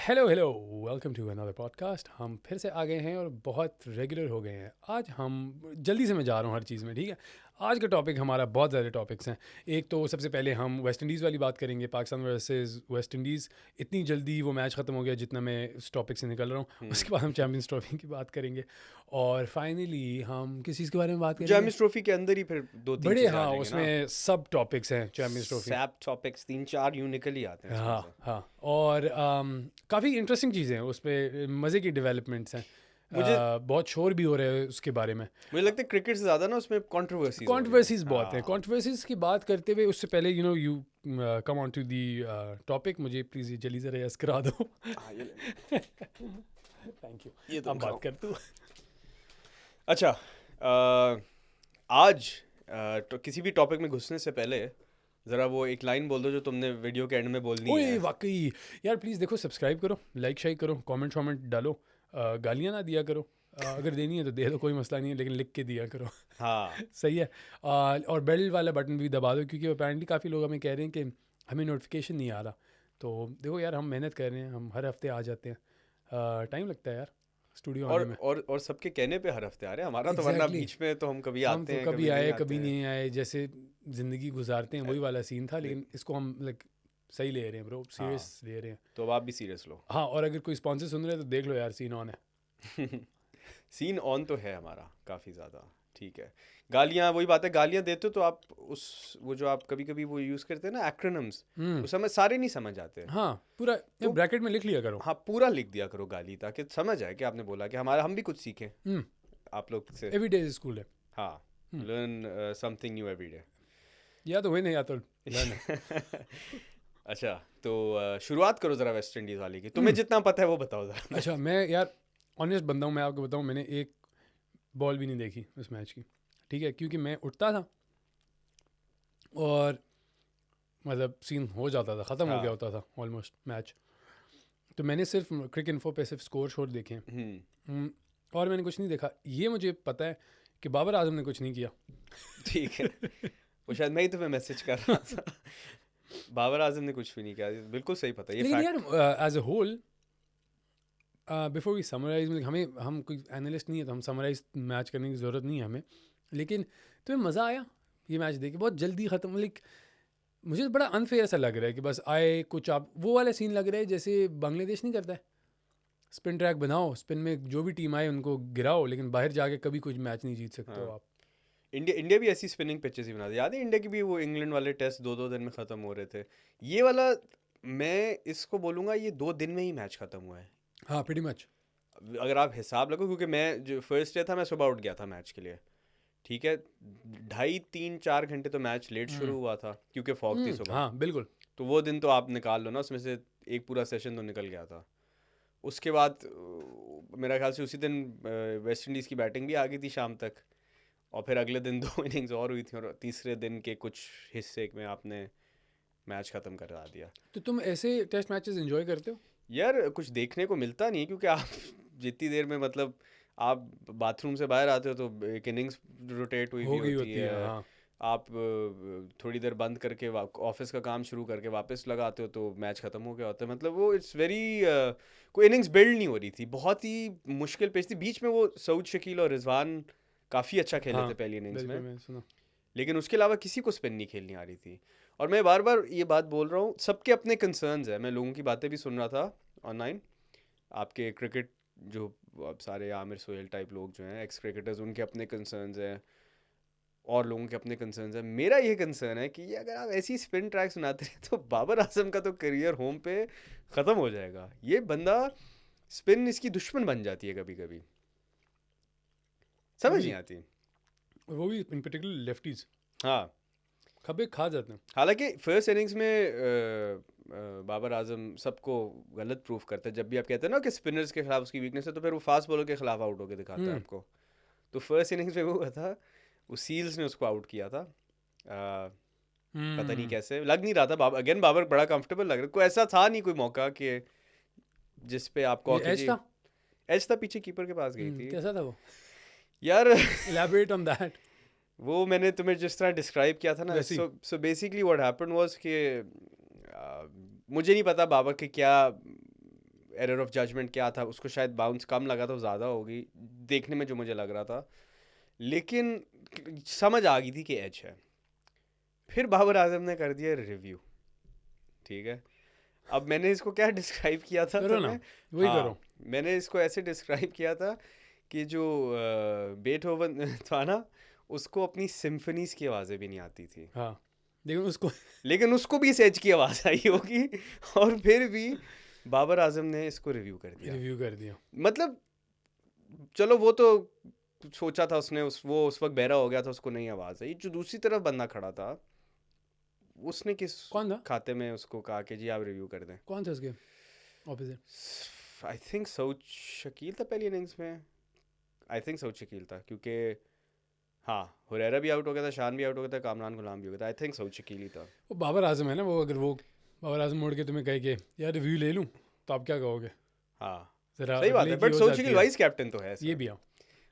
Hello hello, welcome to another podcast. हम फिर से आ गए हैं और बहुत रेगुलर हो गए हैं। आज हम जल्दी से मैं जा रहा हूँ हर चीज़ में, ठीक है। आज का टॉपिक हमारा बहुत ज़्यादा टॉपिक्स हैं। एक तो सबसे पहले हम वेस्ट इंडीज़ वाली बात करेंगे, पाकिस्तान वर्सेस वेस्ट इंडीज़। इतनी जल्दी वो मैच ख़त्म हो गया जितना मैं इस टॉपिक से निकल रहा हूँ। उसके बाद हम चैम्पियंस ट्रॉफी की बात करेंगे और फाइनली हम किस चीज़ के बारे में बात करेंगे। चैम्पियंस ट्रॉफी के अंदर ही फिर दो तीन बड़े, चीजें आ हाँ, जाएंगे ना। उसमें सब टॉपिक्स हैं चैम्पियंस ट्रॉफी। सैप टॉपिक्स 3-4 यूं निकल ही आते हैं इसमें हाँ से। हाँ, और काफ़ी इंटरेस्टिंग चीज़ें हैं उस पर, मज़े की डेवलपमेंट्स हैं। मुझे बहुत शोर भी हो रहा है उसके बारे में। मुझे लगता है क्रिकेट से ज्यादा ना उसमें कंट्रोवर्सीज हो रही हैं। कंट्रोवर्सीज बहुत हैं। कंट्रोवर्सीज की बात करते हुए उससे पहले you come on to the topic. मुझे प्लीज़ ये जल्दी से रेस करा दो। हाँ, ये ले। Thank you. ये तुम अब बात खाओ। कर तू। अच्छा, आज तो किसी भी टॉपिक में घुसने से पहले जरा वो एक लाइन बोल दो जो तुमने वीडियो के एंड में बोलनी ओए है। वाकई यार, प्लीज़ देखो, सब्सक्राइब करो, लाइक शाइक करो, कमेंट शॉमेंट डालो। गालियाँ ना दिया करो। अगर देनी है तो दे दो, कोई मसला नहीं है, लेकिन लिख के दिया करो। हाँ, सही है। और बेल वाला बटन भी दबा दो, क्योंकि अपेरेंटली काफ़ी लोग हमें कह रहे हैं कि हमें नोटिफिकेशन नहीं आ रहा। तो देखो यार, हम मेहनत कर रहे हैं, हम हर हफ्ते आ जाते हैं। टाइम लगता है यार स्टूडियो आने में। और सबके कहने पे हर हफ्ते आ रहे हैं हमारा तो, वरना एग्जैक्टली बीच में तो हम कभी हम आते तो हैं कभी कभी नहीं आए आते कभी हैं। नहीं आए, जैसे ज़िंदगी गुजारते हैं, वही वाला सीन था। ले- लेकिन इसको हम लाइक सही ले रहे हैं ब्रो, हाँ, सीरियस ले रहे हैं। तो अब आप भी सीरियस लो। हाँ, और अगर कोई स्पॉन्सर सुन रहे हैं तो देख लो यार, सीन ऑन है। सीन ऑन तो है हमारा काफ़ी ज़्यादा। ठीक है, गालियाँ वही बात है, गालियाँ देते हो तो आप उस वो जो आप कभी कभी वो यूज़ करते हैं ना एक्रोनिम्स, हम्म। उस समय सारे नहीं समझ आते। हाँ, पूरा तो ब्रैकेट में लिख लिया करो। हाँ, पूरा लिख दिया करो गाली, ताकि समझ आए कि आपने बोला, कि हमारा हम भी कुछ सीखें हम्म। आप लोग से। एवरी डे स्कूल है। हाँ, learn something new every day. या तो विन है या तो लर्न है। अच्छा, तो शुरुआत करो ज़रा वेस्ट इंडीज़ वाली की, तुम्हें जितना पता है वो बताओ ज़रा। अच्छा, मैं यार ऑनेस्ट बंदा हूँ, मैं आपको बताऊँ, मैंने एक बॉल भी नहीं देखी उस मैच की, ठीक है। क्योंकि मैं उठता था और मतलब सीन हो जाता था, ख़त्म हो गया हाँ। होता था ऑलमोस्ट मैच। तो मैंने सिर्फ क्रिक इन्फो पे सिर्फ स्कोर शोर देखे हैं। और मैंने कुछ नहीं देखा। ये मुझे पता है कि बाबर आजम ने कुछ नहीं किया। ठीक है, वो शायद मैं ही तुम्हें मैसेज कर रहा था। बाबर आजम ने कुछ भी नहीं किया, बिल्कुल सही पता, ये लेकिन यार, fact. As a whole, before we summarise, हम कोई एनालिस्ट नहीं है तो हम समराइज मैच करने की ज़रूरत नहीं है हमें। लेकिन तुम्हें मज़ा आया ये मैच देख के? बहुत जल्दी ख़त्म, लाइक मुझे बड़ा अनफेयर सा लग रहा है कि बस आए कुछ, आप वो वाला सीन लग रहा है जैसे बांग्लादेश नहीं करता है, स्पिन ट्रैक बनाओ, स्पिन में जो भी टीम आए उनको गिराओ, लेकिन बाहर जाके कभी कुछ मैच नहीं जीत सकते हो हाँ, आप। इंडिया भी ऐसी स्पिनिंग पिचेस ही बना दी। याद है इंडिया की भी वो इंग्लैंड वाले टेस्ट 2-2 दिन में ख़त्म हो रहे थे। ये वाला, मैं इसको बोलूँगा ये 2 दिन में ही मैच ख़त्म हुआ है, हाँ, प्रीटी मच। अगर आप हिसाब लगो, क्योंकि मैं जो फर्स्ट डे था मैं सुबह उठ गया था मैच के लिए। ठीक है, 2.5-3-4 घंटे तो मैच लेट शुरू हुआ था क्योंकि फॉग थी सुबह। हाँ बिल्कुल। तो वो दिन तो आप निकाल लो ना, उसमें से एक पूरा सेशन तो निकल गया था। उसके बाद मेरा ख्याल से उसी दिन वेस्ट इंडीज़ की बैटिंग भी आ गई थी शाम तक, और फिर अगले दिन 2 इनिंग्स और हुई थी, और तीसरे दिन के कुछ हिस्से में आपने मैच ख़त्म करा दिया। तो तुम ऐसे टेस्ट मैचेस एंजॉय करते हो? यार कुछ देखने को मिलता नहीं, क्योंकि आप जितनी देर में, मतलब आप बाथरूम से बाहर आते हो तो एक इनिंग्स रोटेट हुई हो भी गई होती होती है, है। हाँ। आप थोड़ी देर बंद करके ऑफिस का काम शुरू करके वापस लगाते हो तो मैच ख़त्म हो गया होता है। मतलब वो इट्स वेरी, कोई इनिंग्स बिल्ड नहीं हो रही थी, बहुत ही मुश्किल पेश थी। बीच में वो सऊद शकील और रिजवान काफ़ी अच्छा खेले हाँ थे पहली इनिंग्स बिल्कुल, में, मैंने सुना। लेकिन उसके अलावा किसी को स्पिन नहीं खेलनी आ रही थी। और मैं बार बार ये बात बोल रहा हूँ, सबके अपने कंसर्न्स है। मैं लोगों की बातें भी सुन रहा था ऑनलाइन, आपके क्रिकेट जो अब सारे आमिर सोहेल टाइप लोग जो हैं एक्स क्रिकेटर्स, उनके अपने कंसर्न्स हैं और लोगों के अपने कंसर्न्स हैं। मेरा ये कंसर्न है कि ये अगर आप ऐसी स्पिन ट्रैक्स बनाते हैं तो बाबर आजम का तो करियर होम पे ख़त्म हो जाएगा। ये बंदा, स्पिन इसकी दुश्मन बन जाती है कभी कभी, समझ नहीं वही, आती। वो भी इन पर्टिकुलर लेफ्टीज हाँ, खबे खा जाते हैं। हालांकि फर्स्ट इनिंग्स में बाबर आजम सबको गलत प्रूफ करता है। जब भी आप कहते हैं ना कि स्पिनर्स के खिलाफ उसकी वीकनेस है, तो फिर वो फास्ट बॉलर के खिलाफ आउट होकर दिखाता है हम्म। आपको। तो फर्स्ट इनिंग्स में वो हुआ था, वो सील्स ने उसको आउट किया था। पता नहीं हम्म। कैसे, लग नहीं रहा था बाबर, अगेन बाबर बड़ा कंफर्टेबल लग रहा, कोई ऐसा था नहीं कोई मौका कि जिस पे आपको ये कि एज जी। था। एज था, पीछे कीपर के पास गई थी कैसा था वो? यार। Elaborate on that. वो मैंने तुम्हें जिस तरह डिस्क्राइब किया था ना, वैसी। So basically what happened was कि मुझे नहीं पता बाबर के क्या एरर ऑफ जजमेंट क्या था, उसको शायद बाउंस कम लगा तो ज़्यादा होगी देखने में जो मुझे लग रहा था, लेकिन समझ आ गई थी कि एज है। फिर बाबर आजम ने कर दिया रिव्यू, ठीक है। अब मैंने इसको क्या डिस्क्राइब किया था करो तो ना, मैं, वही हाँ, करो। मैंने इसको ऐसे डिस्क्राइब किया था कि जो बेथोवन था ना, उसको अपनी सिम्फनीज की आवाज़ें भी नहीं आती थी, हाँ, लेकिन उसको लेकिन उसको भी सेज की आवाज़ आई होगी और फिर भी बाबर आजम ने इसको रिव्यू कर दिया। रिव्यू कर दिया। मतलब चलो वो तो सोचा था उसने, वो उस वक्त बहरा हो गया था, उसको नहीं आवाज़ आई। जो दूसरी तरफ बंदा खड़ा था, उसने किस कौन था? खाते में उसको कहा कि जी आप रिव्यू कर दें? कौन था उसके opposite? I think Saud Shakeel था पहली इनिंग्स में, आई थिंक सऊद शकील था, क्योंकि हाँ हुरैरा भी आउट हो गया था, शान भी आउट हो गया था, कामरान गुलाम भी हो गया था, आई थिंक सऊद शकील ही था। वो बाबर आजम है ना, वो अगर वो बाबर आजम मोड़ के तुम्हें कहे कि यार रिव्यू ले लूँ, तो आप क्या कहोगे? हाँ जरा सही बात अगले है, की बट हो सऊद जाती शकील है। वाइस कैप्टन तो है ये सर। भी हाँ,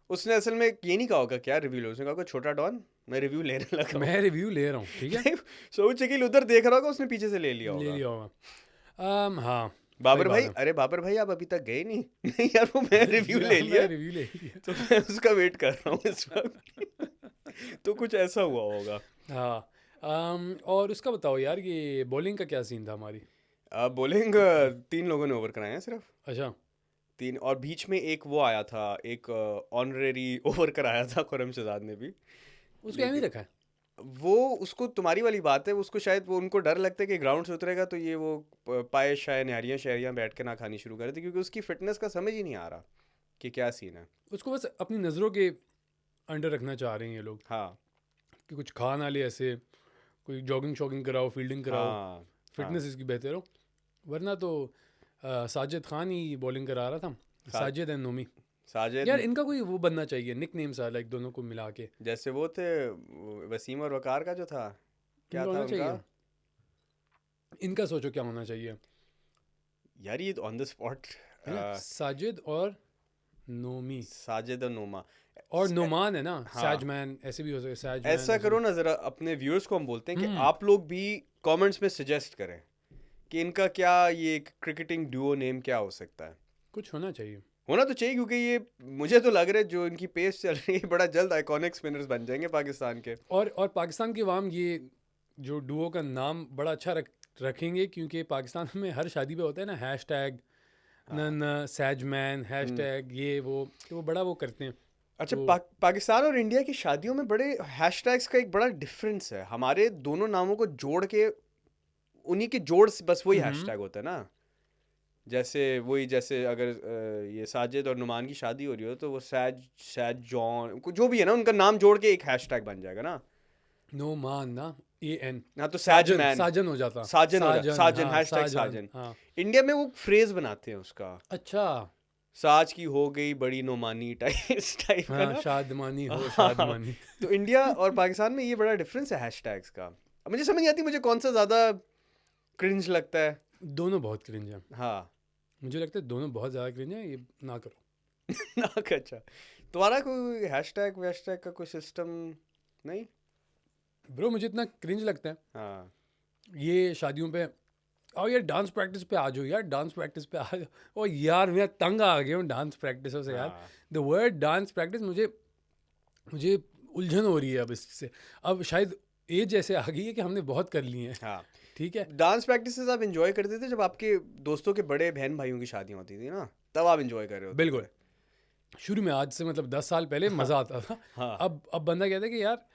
उसने असल में ये नहीं कहा होगा क्या रिव्यू लो, उसने कहा छोटा डॉन मैं रिव्यू लेने लगा हूँ। मैं रिव्यू ले रहा हूँ, ठीक है। सऊद शकील उधर देख रहा होगा, उसने पीछे से ले लिया ले होगा। लिया होगा। हाँ, सही बाबर बात भाई, है। अरे बाबर भाई आप अभी तक गए नहीं? नहीं यार वो मैं रिव्यू ले मैं लिया, रिव्यू ले लिया। तो मैं उसका वेट कर रहा हूँ इस वक्त। तो कुछ ऐसा हुआ होगा। हाँ, और उसका बताओ यार, ये बॉलिंग का क्या सीन था हमारी? बॉलिंग 3 लोगों ने ओवर कराए हैं सिर्फ, अच्छा, 3, और बीच में एक वो आया था, एक ऑनरेरी ओवर कराया था खुरम शहजाद ने भी। उसको एम ही लेकिन रखा है। वो उसको तुम्हारी वाली बात है, उसको शायद वो उनको डर लगता है कि ग्राउंड से उतरेगा तो ये वो पाए शायद नहरियाँ शहरियाँ बैठ के ना खानी शुरू कर देती, क्योंकि उसकी फिटनेस का समझ ही नहीं आ रहा कि क्या सीन है। उसको बस अपनी नज़रों के अंडर रखना चाह रहे हैं ये लोग, हाँ कि कुछ खा ना ले ऐसे, कोई जॉगिंग शॉगिंग कराओ, फील्डिंग कराओ, हाँ फिटनेस इसकी बेहतर हो। वरना तो साजिद खान ही बॉलिंग करा रहा था, सा, साजिद एंड नोमी। साजिद यार इनका कोई वो बनना चाहिए, निक नेम सा, लाइक दोनों को मिला के। जैसे वो थे वसीम और वकार का जो था, क्या इनका था होना उनका? चाहिए, इनका सोचो क्या होना चाहिए, यार ये ऑन द स्पॉट, है ना? साजिद और नोमी, साजिद और नोमा। और नोमान है ना, हाँ, सैजमैन ऐसे भी हो सकता है, सैजमैन ऐसा ऐसे करो भी। ना, जरा अपने व्यूअर्स को हम बोलते हैं कि हम्म, आप लोग भी कमेंट्स में सजेस्ट करें कि इनका क्या ये क्रिकेटिंग डुओ नेम क्या हो सकता है। कुछ होना चाहिए। होना तो चाहिए, क्योंकि ये मुझे तो लग रहा है जो इनकी पेस चल रही है बड़ा जल्द आइकॉनिक स्पिनर्स बन जाएंगे पाकिस्तान के। और पाकिस्तान की अवाम ये जो डुओ का नाम बड़ा अच्छा रखेंगे, क्योंकि पाकिस्तान में हर शादी पे होता है ना हैशटैग हाँ। न सैजमैन, हैशटैग ये वो, तो वो बड़ा वो करते हैं। अच्छा, तो पाकिस्तान और इंडिया की शादियों में बड़े हैशटैग्स का एक बड़ा डिफरेंस है। हमारे दोनों नामों को जोड़ के, उन्हीं के जोड़ से बस वही हैशटैग होता है ना। जैसे वही, जैसे अगर ये साजिद और नुमान की शादी हो रही हो तो वो सैज जॉन जो भी है ना, उनका नाम जोड़ के एक हैशटैग बन जाएगा ना। नोमान ना, AN, हाँ तो साजन, सैजमैन, साजन हो जाता, साजन हो जाता, साजन, हाँ हैशटैग साजन, साजन। हाँ। इंडिया में वो फ्रेज बनाते हैं उसका, अच्छा, साज की हो गई बड़ी नोमानी टाइप, इस टाइप का हाँ, ना। शादमानी हो, हाँ, शादमानी। तो इंडिया और पाकिस्तान में ये बड़ा डिफरेंस है हैशटैग्स का। अब मुझे समझ नहीं आती मुझे कौन सा ज़्यादा क्रिंज लगता है। दोनों बहुत क्रिंज है, हाँ मुझे लगता है दोनों बहुत ज़्यादा क्रिंज है, ये ना करो। ना, अच्छा तुम्हारा कोई हैशटैग वैशटैग का कोई सिस्टम नहीं? ब्रो मुझे इतना क्रिंज लगता है हाँ ये शादियों पे, आओ यार डांस प्रैक्टिस पे आ जाओ, यार डांस प्रैक्टिस पे आ जाओ। ओ यार मैं तंग आ गया हूँ डांस प्रैक्टिसों से यार। हाँ द वर्ड डांस प्रैक्टिस मुझे मुझे उलझन हो रही है अब इससे। अब शायद एज ऐसे आ गई है कि हमने बहुत कर ली है, हाँ। ठीक है। डांस प्रैक्टिसेस आप इंजॉय करते थे जब आपके दोस्तों के बड़े बहन भाइयों की शादियाँ होती थी ना, तब आप इंजॉय कर रहे होते बिल्कुल, थे। शुरू में, आज से मतलब 10 साल पहले मज़ा आता था। हाँ अब बंदा कहता है कि यार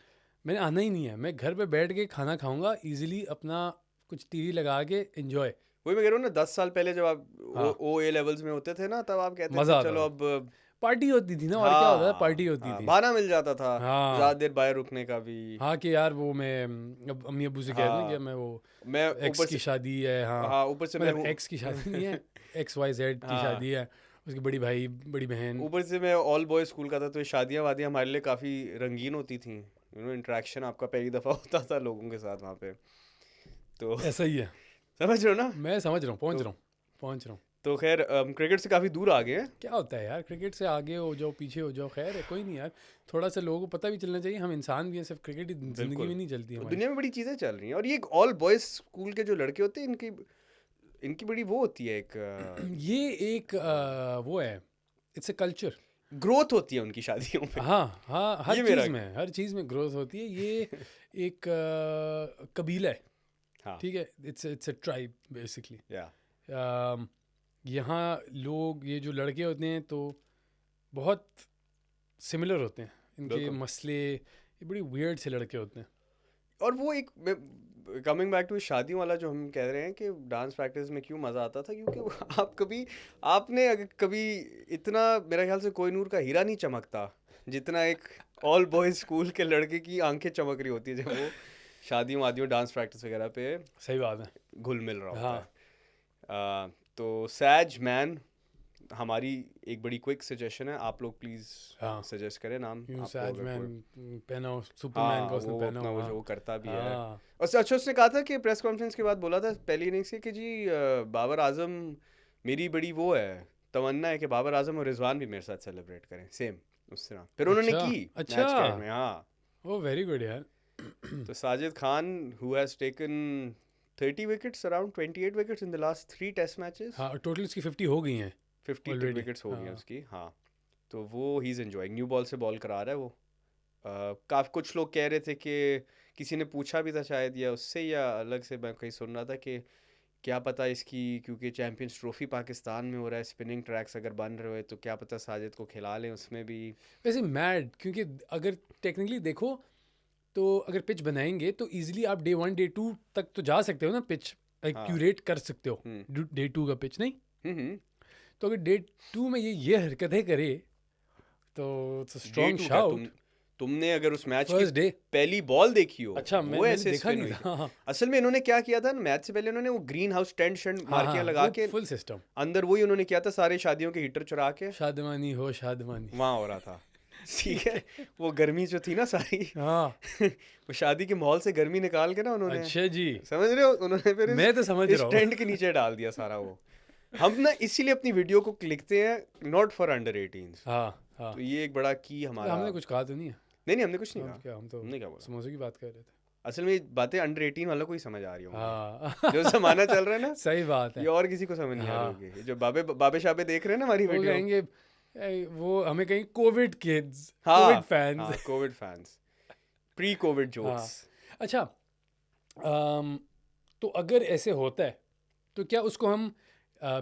मैंने आना ही नहीं है, मैं घर पे बैठ के खाना खाऊंगा ईजिली, अपना कुछ टीवी लगा के एंजॉय। वही मैं कह रहा हूँ ना, 10 साल पहले जब आप हाँ, ओ ए लेवल्स में होते थे ना, तब आप कहते मज़ा थे आता चलो था, अब। पार्टी होती थी ना, और क्या होता था, हाँ पार्टी होती हाँ, थी। बहाना मिल जाता था ज़्यादा हाँ देर बाहर रुकने का भी। हाँ, कि यार वो मैं अब अम्मी अब्बू से कह दूँ कि हाँ मैं वो मैं एक्स ऊपर की से, शादी है, हाँ हाँ ऊपर से मैं मतलब हूँ। एक्स की शादी नहीं है, XYZ की हाँ शादी है, उसकी बड़ी भाई बड़ी बहन। ऊपर से मैं ऑल बॉयज स्कूल का था, तो ये शादियाँ वादियाँ हमारे लिए काफ़ी रंगीन होती थी। इंटरेक्शन आपका पहली दफ़ा होता था लोगों के साथ वहाँ पे, तो ऐसा ही है, समझ रहे हो ना। मैं समझ रहा हूँ, तो पहुँच रहा हूँ। तो खैर क्रिकेट से काफ़ी दूर आ गए हैं। क्या होता है यार, क्रिकेट से आगे हो जाओ पीछे हो जाओ, खैर है कोई नहीं यार, थोड़ा सा लोगों को पता भी चलना चाहिए हम इंसान भी हैं, सिर्फ क्रिकेट ही ज़िंदगी बिल्कुल, में नहीं चलती हमारी। दुनिया में बड़ी चीज़ें चल रही हैं, और ये ऑल बॉयज़ स्कूल के जो लड़के होते हैं, इनकी इनकी बड़ी वो होती है एक ये एक वो है, इट्स अ कल्चर। ग्रोथ होती है उनकी शादियों में। हाँ हाँ, हर ये मेरा हर चीज़ में ग्रोथ होती है। ये एक कबीला है, हाँ ठीक है, इट्स अ ट्राइब बेसिकली। या यहाँ लोग, ये जो लड़के होते हैं तो बहुत सिमिलर होते हैं, इनके बिल्कुल। मसले, ये बड़ी वियर्ड से लड़के होते हैं। और वो एक कमिंग बैक टू शादियों वाला जो हम कह रहे हैं कि डांस प्रैक्टिस में क्यों मज़ा आता था, क्योंकि आप कभी आपने अगर कभी इतना, मेरा ख्याल से कोहिनूर का हीरा नहीं चमकता जितना एक ऑल बॉयज स्कूल के लड़के की आंखें चमक रही होती है जब वो शादियों वादियों डांस प्रैक्टिस वगैरह पे सही बात है। घुल मिल रहा होता हाँ है। तो सैज मैन हमारी एक बड़ी क्विक सजेशन है, आप लोग प्लीज़ हाँ, सजेस्ट करें नाम यूं आपको सैज अगर मैन कोई। पहना हो, सुपरमैन का हाँ उसने वो पहना अपना हो। वो हाँ जो वो करता भी है। हाँ और अच्छा उसने कहा था कि प्रेस कॉन्फ्रेंस के बाद बोला था पहली इनिंग्स से कि जी बाबर आजम मेरी बड़ी वो है, तमन्ना है कि बाबर आजम और रिजवान भी मेरे साथ सेलिब्रेट करें सेम उस तरह। फिर उन्होंने अच्छा की अच्छा, मैच के एंड में। हाँ वो वेरी गुड यार। तो Sajid Khan who has taken 30 wickets, around 28 wickets in the last 3 test matches. हाँ, टोटल इसकी 50 हो गई हैं 50 ऑलरेडी। विकेट्स हो गई हैं हाँ उसकी। हाँ तो वो he is enjoying, new ball से बॉल करा रहा है वो। काफ़ी कुछ लोग कह रहे थे कि किसी ने पूछा भी था शायद या उससे या अलग से मैं कहीं सुन रहा था कि क्या पता इसकी, क्योंकि चैंपियंस ट्रॉफी पाकिस्तान में हो रहा है, स्पिनिंग ट्रैक्स अगर बन रहे हो तो क्या पता साजिद को खिला लें उसमें भी। वैसे मैड, क्योंकि अगर टेक्निकली देखो तो अगर पिच बनाएंगे तो इजीली आप डे 1 डे 2 तक तो जा सकते हो ना, पिच हाँ क्यूरेट कर सकते हो हम्म डे 2 का पिच, नहीं? हम्म तो अगर डे 2 में ये हरकतें करे तो डे स्ट्रॉन्ग टू क्या शाउट। तुमने अगर उस मैच की फर्स्ट डे, पहली बॉल देखी हो अच्छा वो मैंने ऐसे देखा स्पिन नहीं हुई था। थी। हाँ हाँ असल में इन्होंने क्या किया था मैच से पहले, इन्होंने वो ग्रीन हाउस टेंट शेंट हाँ मार्कियां हाँ, लगा वो के फुल सिस्टम। अंदर वही उन्होंने किया था, सारे शादियों के हीटर चुरा के शादमानी हो शादमानी। वहां हो रहा था। ठीक ठीक है, है। वो गर्मी जो थी ना सारी हाँ वो शादी के माहौल से गर्मी निकाल के ना उन्होंने, अच्छा जी, समझ रहे हो, उन्होंने फिर मैं तो समझ इस रहा हूँ। टेंट के नीचे डाल दिया सारा वो। हम ना इसीलिए अपनी वीडियो को लिखते हैं नॉट फॉर अंडर 18। हाँ हाँ, तो ये एक बड़ा की तो हमारा। हमने कुछ कहा तो नहीं है? नहीं नहीं हमने कुछ नहीं हम कहा। क्या, हम तो हमने क्या बोला, समोसे की बात कर रहे थे। असल में ये बातें अंडर 18 वालों को ही समझ आ रही होंगी। हाँ जो जमाना चल रहा है ना सही बात ये है। और किसी को समझ नहीं आ रही हाँ, होगी। ये जो बाबे बाबे शाबे देख रहे हैं ना हमारी वो वीडियो। कहेंगे वो हमें कहेंगे कोविड किड्स, कोविड हाँ फैंस। हाँ Covid fans, pre Covid jokes. हाँ अच्छा, तो अगर ऐसे होता है तो क्या उसको हम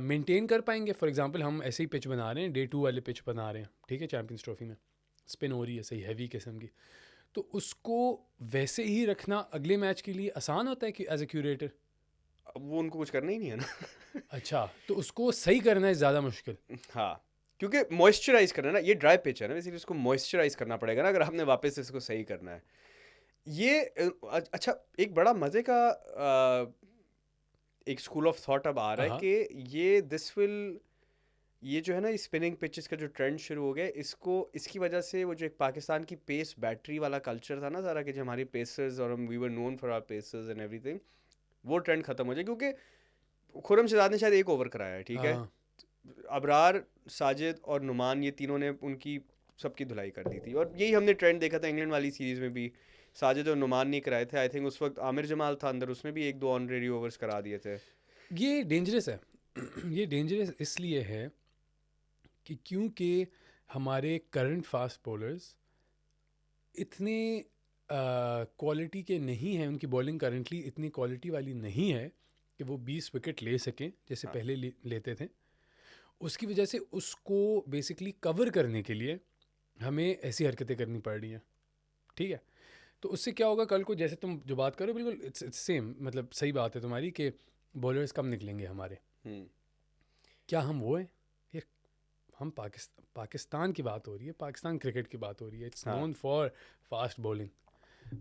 मेंटेन कर पाएंगे? फॉर एग्जांपल हम ऐसे ही पिच बना रहे हैं, डे 2 वाले पिच बना रहे हैं, ठीक है, चैंपियंस ट्रॉफी में स्पिन हो रही है सही हैवी किस्म की, तो उसको वैसे ही रखना अगले मैच के लिए आसान होता है कि एज ए क्यूरेटर? अब वो उनको कुछ करना ही नहीं है ना। अच्छा, तो उसको सही करना है ज़्यादा मुश्किल। हाँ क्योंकि मॉइस्चराइज करना ना, ये ड्राई पिच है ना बेसिकली, उसको मॉइस्चराइज करना पड़ेगा ना अगर आपने वापस इसको सही करना है। ये अच्छा एक बड़ा मज़े का एक स्कूल ऑफ थॉट अब आ रहा है हाँ कि ये दिस विल, ये जो है ना स्पिनिंग पिचेस का जो ट्रेंड शुरू हो गया इसको, इसकी वजह से वो जो एक पाकिस्तान की पेस बैटरी वाला कल्चर था ना सारा, कि जो हमारी पेसर्स और हम we were known for our pacers and everything, वो ट्रेंड खत्म हो जाए। क्योंकि खुर्रम शहजाद ने शायद एक ओवर कराया है, ठीक है, हाँ अबरार साजिद और नुमान ये तीनों ने उनकी सबकी धुलाई कर दी थी। और यही हमने ट्रेंड देखा था इंग्लैंड वाली सीरीज़ में भी, साजिद और नुमान नहीं कराए थे। आई थिंक उस वक्त आमिर जमाल था अंदर, उसने भी 1-2 ऑनरेडी ओवर्स करा दिए थे। ये डेंजरस है। ये डेंजरस इसलिए है कि क्योंकि हमारे करंट फास्ट बॉलर्स इतने क्वालिटी के नहीं हैं, उनकी बॉलिंग करंटली इतनी क्वालिटी वाली नहीं है कि वो 20 विकेट ले सकें जैसे हाँ पहले लेते थे। उसकी वजह से उसको बेसिकली कवर करने के लिए हमें ऐसी हरकतें करनी पड़ रही हैं, ठीक है? तो उससे क्या होगा कल को, जैसे तुम जो बात करो बिल्कुल इट्स सेम, मतलब सही बात है तुम्हारी कि बॉलर्स कम निकलेंगे हमारे। हम्म क्या हम वो हैं? ये हम पाकिस्तान की बात हो रही है, पाकिस्तान क्रिकेट की बात हो रही है, इट्स हाँ नोन फॉर फास्ट बॉलिंग।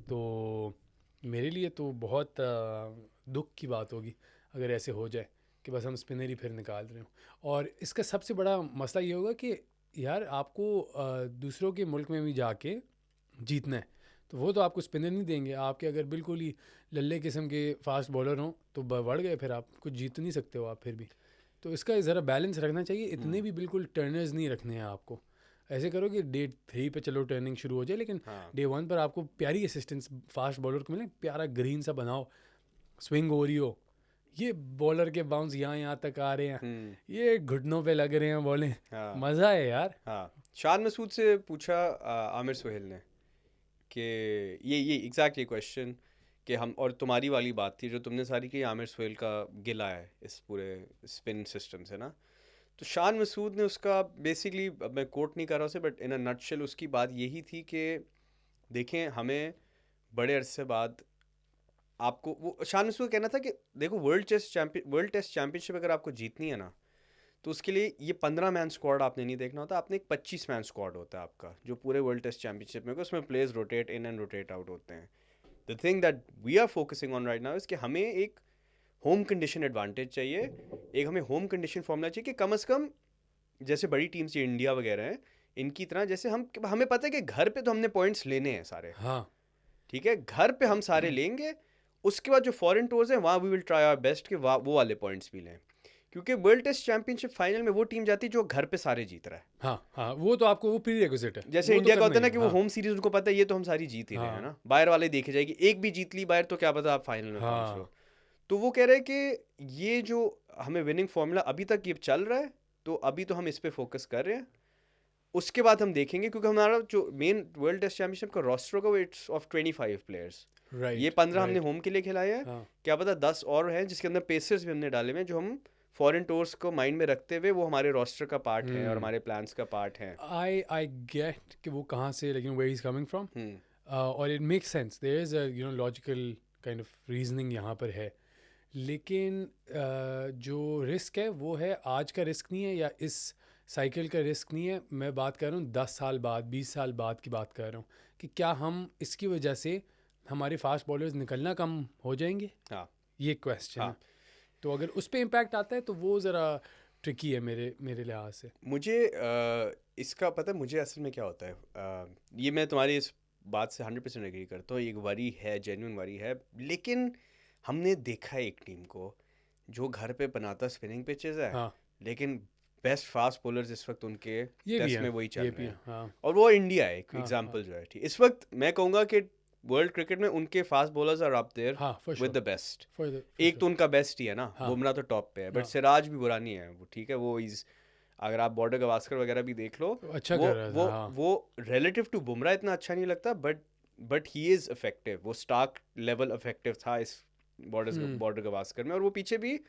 तो मेरे लिए तो बहुत दुख की बात होगी अगर ऐसे हो जाए कि बस हम स्पिनर ही फिर निकाल रहे हो। और इसका सबसे बड़ा मसला ये होगा कि यार आपको दूसरों के मुल्क में भी जाके जीतना है, तो वो तो आपको स्पिनर नहीं देंगे। आपके अगर बिल्कुल ही लल्ले किस्म के फास्ट बॉलर हों तो बढ़ गए, फिर आप कुछ जीत नहीं सकते हो आप फिर भी। तो इसका ज़रा बैलेंस रखना चाहिए, इतने भी बिल्कुल टर्नर्स नहीं रखने हैं आपको। ऐसे करो कि डे 3 पे चलो टर्निंग शुरू हो जाए, लेकिन हाँ डे 1 पर आपको प्यारी असिस्टेंस फास्ट बॉलर को मिले, प्यारा ग्रीन सा बनाओ, स्विंग हो रही हो, ये बॉलर के बाउंस यहाँ तक आ रहे हैं, ये घुटनों पे लग रहे हैं बॉलें। हाँ मज़ा है यार। हाँ। शान मसूद से पूछा आमिर सुहेल ने कि ये एग्जैक्टली क्वेश्चन कि हम, और तुम्हारी वाली बात थी जो तुमने सारी की, आमिर सुहेल का गिला है इस पूरे स्पिन सिस्टम से ना। तो शान मसूद ने उसका बेसिकली, अब मैं कोट नहीं कर रहा उसे, बट इन अ नटशेल उसकी बात यही थी कि देखें हमें बड़े अरसे बाद आपको, वो शान मसूद का कहना था कि देखो वर्ल्ड टेस्ट चैंपियनशिप अगर आपको जीतनी है ना, तो उसके लिए ये 15 मैन स्क्वाड आपने नहीं देखना होता, आपने एक 25 मैन स्क्वाड होता है आपका जो पूरे वर्ल्ड टेस्ट चैंपियनशिप में, उसमें players rotate in and rotate out होते हैं। The thing that we are focusing on right now is कि हमें एक होम कंडीशन एडवांटेज चाहिए, एक हमें होम कंडीशन फॉर्मूला चाहिए कि कम से कम जैसे बड़ी टीम्स ये इंडिया वगैरह हैं इनकी तरह, जैसे हमें पता है कि घर पे तो हमने पॉइंट्स लेने हैं सारे, हाँ ठीक है, घर पे हम सारे लेंगे, उसके बाद जो फॉरेन टूर्स हैं वहाँ we will try our best कि वो वाले पॉइंट्स भी लें, क्योंकि वर्ल्ड टेस्ट चैंपियनशिप फाइनल में वो टीम जाती है जो घर पे सारे जीत रहा है। हाँ हाँ, वो तो आपको वो प्रीरेक्विजिट है, जैसे वो तो इंडिया का करना होता है ना ही कि है। वो हाँ होम सीरीज उनको पता है ये तो हम सारी जीत ही रहे हैं हाँ ना, बाहर वाले देखे जाएगी, एक भी जीत ली बाहर तो क्या पता आप फाइनल में पहुंच लो। हाँ तो वो कह रहे हैं कि ये जो हमें विनिंग फॉर्मूला अभी तक ये चल रहा है, तो अभी तो हम इस पे फोकस कर रहे हैं, उसके बाद हम देखेंगे, क्योंकि हमारा जो मेन वर्ल्ड टेस्ट चैंपियनशिप का रोस्टर होगा वो इट्स ऑफ 25 प्लेयर्स, ये राइट 15 हमने राइट। होम के लिए खिलाए हैं, हाँ क्या पता 10 और हैं जिसके अंदर पेसर्स भी हमने डाले हुए हैं जो हम फॉरेन टूर्स को माइंड में रखते हुए वो हमारे रोस्टर का पार्ट है और हमारे प्लान्स का पार्ट है। आई गेट कि वो कहाँ से, लेकिन वेयर इज कमिंग फ्रॉम, और it make sense, there is a logical kind of reasoning यहाँ पर है, लेकिन जो रिस्क है वो है आज का रिस्क नहीं है, या इस साइकिल का रिस्क नहीं है, मैं बात कर रहा हूँ 10 साल बाद 20 साल बाद की बात कर रहा हूँ, कि क्या हम इसकी वजह से हमारे फास्ट बॉलर्स निकलना कम हो जाएंगे, हाँ ये क्वेश्चन हाँ। है। तो अगर उस पर इम्पैक्ट आता है तो वो ज़रा ट्रिकी है मेरे लिहाज से। मुझे इसका पता है मुझे असल में क्या होता है, ये मैं तुम्हारी इस बात से 100% एग्री करता हूँ, एक वरी है, जेन्युइन वरी है, लेकिन हमने देखा है एक टीम को जो घर पे बनाता स्पिनिंग पिचेस है, हाँ लेकिन बेस्ट फास्ट बॉलर्स इस वक्त उनके ये भी टेस्ट है, में वही चल ये रहे भी है। हैं, हाँ और वो इंडिया है एक हाँ एग्जांपल जो है, ठीक इस वक्त मैं कहूँगा कि वर्ल्ड क्रिकेट में उनके fast bowlers are up there हाँ for with sure, the best. For एक तो उनका बेस्ट ही है ना, हाँ बुमराह तो टॉप पे है, बट हाँ सिराज भी बुरा नहीं है, वो ठीक है, वो इज, अगर आप बॉर्डर गवास्कर वगैरह भी देख लो, अच्छा वो कर रहा वो था। हाँ वो रिलेटिव टू बुमराह इतना अच्छा नहीं लगता, बट ही इज़ इफेक्टिव, वो स्टार्क लेवल इफेक्टिव था इस बॉर्डर गवास्कर में, और वो पीछे भी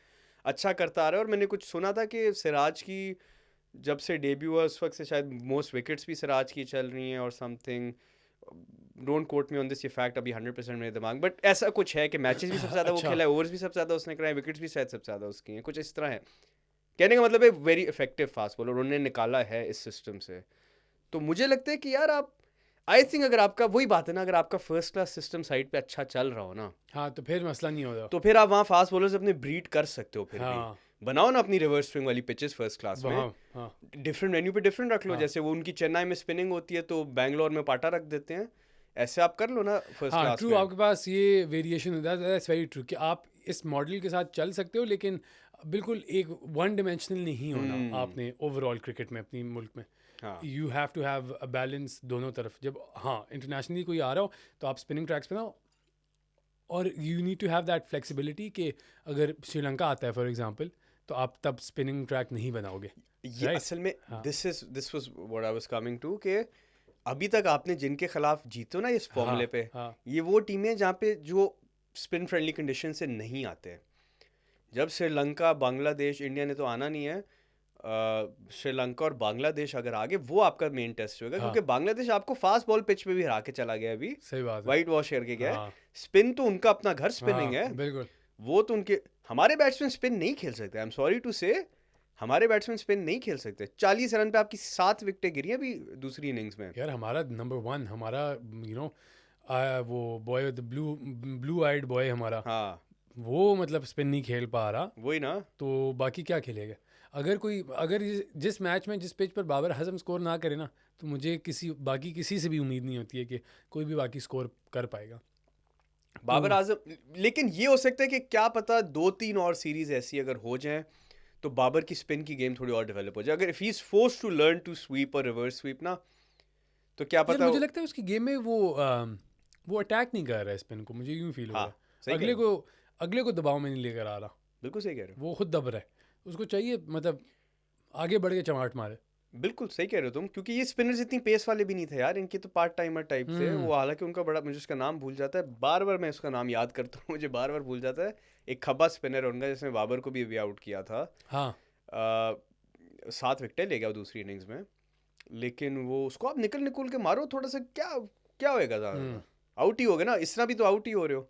अच्छा करता आ रहा है। और मैंने कुछ सुना था कि सिराज की जब से डेब्यू हुआ उस वक्त से शायद मोस्ट विकेट्स भी सिराज की चल रही हैं और something, don't quote me on this, ये फैक्ट अभी 100% मेरे दिमाग, बट ऐसा कुछ है कि मैचेस भी सबसे ज़्यादा वो अच्छा खेला है, ओवर्स भी सबसे ज़्यादा उसने कराए, विकेट्स भी शायद सबसे ज़्यादा उसकी हैं, कुछ इस तरह है। कहने का मतलब है वेरी इफेक्टिव फास्ट बॉलर उन्होंने निकाला है इस सिस्टम से। तो मुझे लगता है कि यार आप, आई थिंक अगर आपका वही बात है ना, अगर आपका फर्स्ट क्लास सिस्टम साइड पे अच्छा चल रहा हो ना, हाँ तो फिर मसला नहीं होता। तो फिर आप वहाँ फास्ट बॉलर्स अपने ब्रीड कर सकते हो, फिर भी हाँ बनाओ ना अपनी रिवर्स स्विंग वाली पिचेस फर्स्ट क्लास में, वहाँ हाँ डिफरेंट वेन्यू पे डिफरेंट रख लो, हाँ जैसे वो उनकी चेन्नई में स्पिनिंग होती है तो बैंगलोर में पाटा रख देते हैं, ऐसे आप कर लो ना फर्स्ट हाँ क्लास ट्रू, में। आपके पास ये वेरिएशन, दैट्स वेरी ट्रू, कि आप इस मॉडल के साथ चल सकते हो, लेकिन बिल्कुल एक वन डिमेंशनल नहीं होना आपने ओवरऑल क्रिकेट में अपनी मुल्क में। हाँ you have to have a balance दोनों तरफ। जब हाँ इंटरनेशनली कोई आ रहा हो तो आप स्पिनिंग ट्रैक्स पे ना, और you need to have that flexibility कि अगर श्रीलंका आता है फॉर एग्जांपल, तो आप तब स्पिनिंग ट्रैक नहीं बनाओगे, ये राइट? असल में हाँ this was what I was coming to, कि अभी तक आपने जिनके खिलाफ जीते हो ना इस हाँ फॉर्मूले पे, हाँ ये वो टीमें जहाँ पे जो स्पिन फ्रेंडली कंडीशन से नहीं आते। जब श्रीलंका, बांग्लादेश, इंडिया ने तो आना नहीं है, श्रीलंका और बांग्लादेश अगर आगे, वो आपका मेन टेस्ट होगा, हाँ क्योंकि बांग्लादेश आपको फास्ट बॉल पिच पे भी हरा के चला गया अभी, सही बात है। वाइट वॉश करके गया है, हाँ स्पिन तो उनका अपना घर स्पिनिंग हाँ है, बिल्कुल। वो तो उनके, हमारे बैट्समैन स्पिन नहीं खेल सकते, आई एम सॉरी टू से, हमारे बैट्समैन स्पिन नहीं खेल सकते। 40 रन पे आपकी 7 विकेटें गिरी हैं अभी दूसरी इनिंग्स में। यार हमारा नंबर वन, हमारा यू नो वो boy the blue eyed boy हमारा, हाँ वो मतलब स्पिन नहीं खेल पा रहा, वही ना। तो बाकी क्या खेलेगा? अगर जिस मैच में जिस पिच पर बाबर आजम स्कोर ना करे ना, तो मुझे किसी से भी उम्मीद नहीं होती है कि कोई भी बाकी स्कोर कर पाएगा। बाबर तो आजम, लेकिन ये हो सकता है कि क्या पता 2-3 और सीरीज ऐसी अगर हो जाएं तो बाबर की स्पिन की गेम थोड़ी और डेवलप हो जाए, अगर if he is forced to learn to sweep और रिवर्स स्वीप ना, तो क्या यार पता मुझे लगता है उसकी गेम में वो अटैक नहीं कर रहा है स्पिन को, मुझे यूं फील हो हाँ रहा है सही कह रहे अगले हो, को अगले को दबाव में नहीं लेकर आ रहा। बिल्कुल सही कह रहे वो खुद दब रहा है, उसको चाहिए मतलब आगे बढ़ के चमाट मारे। हो, बिल्कुल सही कह रहे हो तुम, क्योंकि ये स्पिनर्स इतनी पेस वाले भी नहीं थे यार, इनके तो पार्ट टाइमर टाइप थे वो। हालांकि उनका बड़ा, मुझे उसका नाम भूल जाता है बार बार, मैं उसका नाम याद करता हूँ मुझे बार बार भूल जाता है। एक खब्बा स्पिनर है उनका, जिसने बाबर को भी अभी आउट किया था। हाँ 7 विकेटें ले गया वो दूसरी इनिंग्स में, लेकिन वो उसको आप निकल के मारो थोड़ा सा, क्या क्या होएगा ज़्यादा, आउट ही हो गए ना, इस तरह भी तो आउट ही हो रहे हो।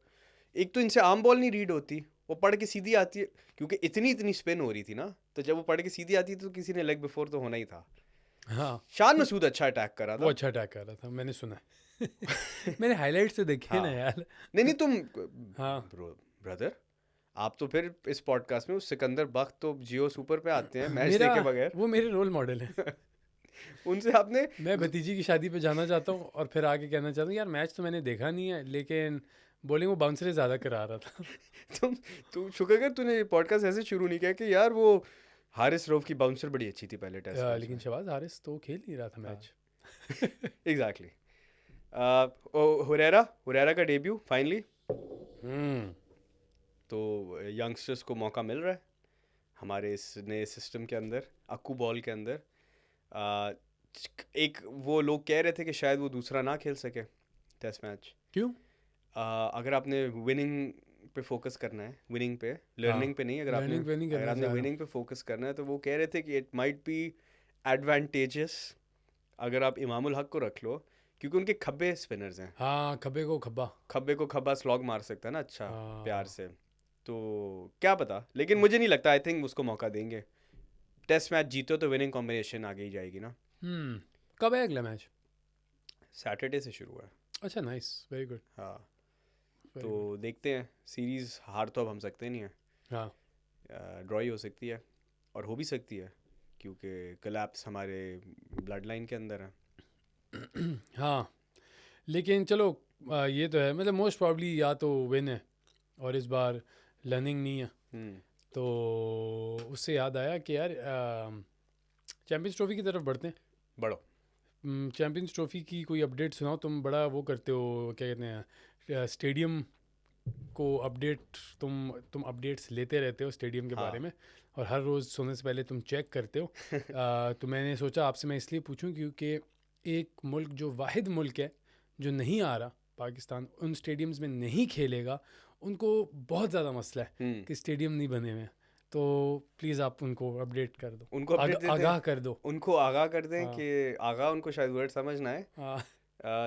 एक तो इनसे आर्म बॉल नहीं रीड होती, वो पढ़ के सीधी आती है, क्योंकि इतनी स्पिन हो रही थी ना, तो जब वो पढ़ के सीधी आती तो किसी ने लेग बिफोर तो होना ही था। हाँ शान मसूद अच्छा अटैक करा वो था। अच्छा अटैक कर रहा था, मैंने सुना है मैंने हाईलाइट से देखे ना हाँ यार। नहीं तुम हाँ ब्रदर, आप तो फिर इस पॉडकास्ट में उस सिकंदर बख्त तो जियो सुपर पे आते हैं मैच मेरा देखे बगैर। वो मेरे रोल मॉडल है उनसे आपने मैं भतीजी की शादी पे जाना चाहता हूँ और फिर आके कहना चाहता हूँ यार मैच तो मैंने देखा नहीं है, लेकिन बॉलिंग वो बाउंसरे ज़्यादा करा रहा था तुम शुक्र कर तूने पॉडकास्ट ऐसे शुरू नहीं किया कि यार वो हारिस रऊफ की बाउंसर बड़ी अच्छी थी पहले टेस्ट मैच लेकिन में। शहबाज हारिस तो खेल नहीं रहा था मैच। एग्जैक्टली। हुरैरा का डेब्यू फाइनली, तो यंगस्टर्स को मौका मिल रहा है हमारे इस नए सिस्टम के अंदर, अक्कू बॉल के अंदर। एक वो लोग कह रहे थे कि शायद वो दूसरा ना खेल सके टेस्ट मैच। क्यों? अगर आपने विनिंग पे फोकस करना है, विनिंग पे, लर्निंग पे नहीं, अगर आपने learning पे नहीं करना चाह रहा। विनिंग पे फोकस करना है, तो वो कह रहे थे कि इट माइट बी एडवांटेजेस अगर आप इमामुल हक को रख लो, क्योंकि उनके खब्बे स्पिनर्स हैं। हाँ खब्बे को खब्बा स्लॉग मार सकता है ना अच्छा हाँ। प्यार से, तो क्या पता, लेकिन मुझे नहीं लगता, आई थिंक उसको मौका देंगे। टेस्ट मैच जीतो तो विनिंग कॉम्बिनेशन आगे ही जाएगी ना। कब है अगला मैच? सैटरडे से शुरू है। अच्छा नाइस, वेरी गुड। हाँ तो देखते हैं, सीरीज़ हार तो अब हम सकते नहीं हैं, हाँ ड्रॉ ही हो सकती है और हो भी सकती है, क्योंकि कोलैप्स हमारे ब्लड लाइन के अंदर है। हाँ लेकिन चलो ये तो है, मतलब मोस्ट प्रॉब्ली या तो विन है और इस बार लर्निंग नहीं है। तो उससे याद आया कि यार चैम्पियंस ट्रॉफी की तरफ बढ़ते हैं। बढ़ो। चैम्पियंस ट्रॉफी की कोई अपडेट सुनाओ, तुम बड़ा वो करते हो, क्या कहते हैं, स्टेडियम को अपडेट, तुम अपडेट्स लेते रहते हो स्टेडियम के बारे में, और हर रोज़ सोने से पहले तुम चेक करते हो। तो मैंने सोचा आपसे मैं इसलिए पूछूं क्योंकि एक मुल्क, जो वाहिद मुल्क है जो नहीं आ रहा, पाकिस्तान, उन स्टेडियम्स में नहीं खेलेगा, उनको बहुत ज़्यादा मसला है कि स्टेडियम नहीं बने हुए हैं। तो प्लीज़ आप उनको अपडेट कर दो, उनको अपडेट आगाह कर दो, उनको आगाह कर दें कि आगाह उनको शायद वर्ड समझ ना आए,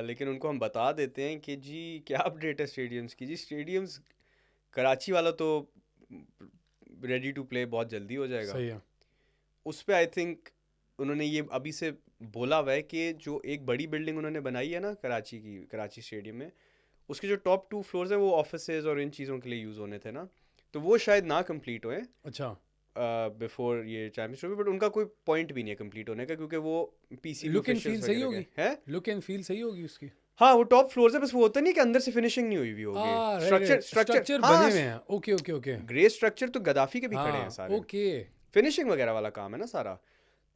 लेकिन उनको हम बता देते हैं कि जी क्या अपडेट है स्टेडियम्स की। जी स्टेडियम्स, कराची वाला तो रेडी टू प्ले बहुत जल्दी हो जाएगा। सही है। उस पर आई थिंक उन्होंने ये अभी से बोला हुआ है कि जो एक बड़ी बिल्डिंग उन्होंने बनाई है ना कराची स्टेडियम में, उसके जो टॉप 2 फ्लोर्स हैं वो ऑफिसेज और इन चीज़ों के लिए यूज़ होने थे ना, तो वो शायद ना कंप्लीट होए अच्छा बिफोर ये चैंपियंस ट्रॉफी, बट उनका कोई पॉइंट भी नहीं है कंप्लीट होने का, क्योंकि वो PCB look and feel officials सही वगैरह होगी, हैं। लुक एंड फील सही होगी उसकी। हाँ वो टॉप फ्लोर्स है, बस वो होता नहीं कि अंदर से फिनिशिंग नहीं हुई होगी, स्ट्रक्चर बने हुए हैं। Okay okay okay, grey structure तो गद्दाफी के भी खड़े हैं सारे, ओके, फिनिशिंग वगैरह वाला काम है ना सारा।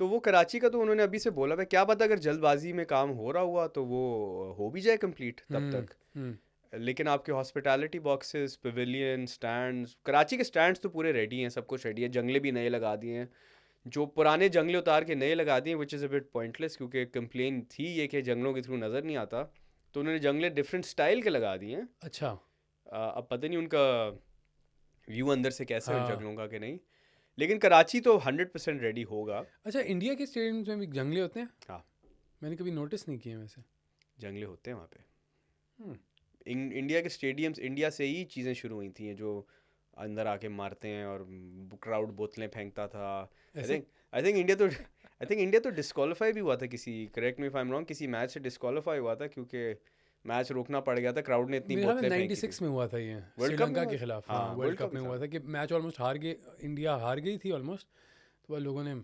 तो वो कराची का तो उन्होंने अभी से बोला है, क्या पता अगर जल्दबाजी में काम हो रहा हुआ तो वो हो भी जाए कंप्लीट तब तक। लेकिन आपके hospitality boxes, pavilion, stands, Karachi के स्टैंड्स तो पूरे रेडी हैं, सब कुछ रेडी है, जंगले भी नए लगा दिए हैं, जो पुराने जंगले उतार के नए लगा दिए, which is a bit pointless, क्योंकि कंप्लेन थी ये कि जंगलों के थ्रू नज़र नहीं आता, तो उन्होंने जंगले डिफरेंट स्टाइल के लगा दिए हैं। अच्छा अब पता नहीं उनका व्यू अंदर से कैसा है जंगलों का कि नहीं, लेकिन कराची तो 100% रेडी होगा। अच्छा, इंडिया के स्टेडियम्स में भी जंगले होते हैं? हाँ मैंने कभी नोटिस नहीं किए वैसे। जंगले होते हैं वहाँ पे। इंडिया के स्टेडियम्स, इंडिया से ही चीज़ें शुरू हुई थी जो अंदर आके मारते हैं और क्राउड बोतलें फेंकता था। आई थिंक इंडिया तो डिस्क्वालीफाई भी हुआ था किसी, correct me if I am wrong, किसी मैच से डिस्क्वालीफाई हुआ था क्योंकि मैच रोकना पड़ गया था, क्राउड ने इतनी बोतलें फेंकी थी। 96 में हुआ था ये, वर्ल्ड कप श्रीलंका के खिलाफ। हाँ वर्ल्ड कप में हुआ था कि मैच ऑलमोस्ट हार गए, इंडिया हार गई थी ऑलमोस्ट, तो लोगों ने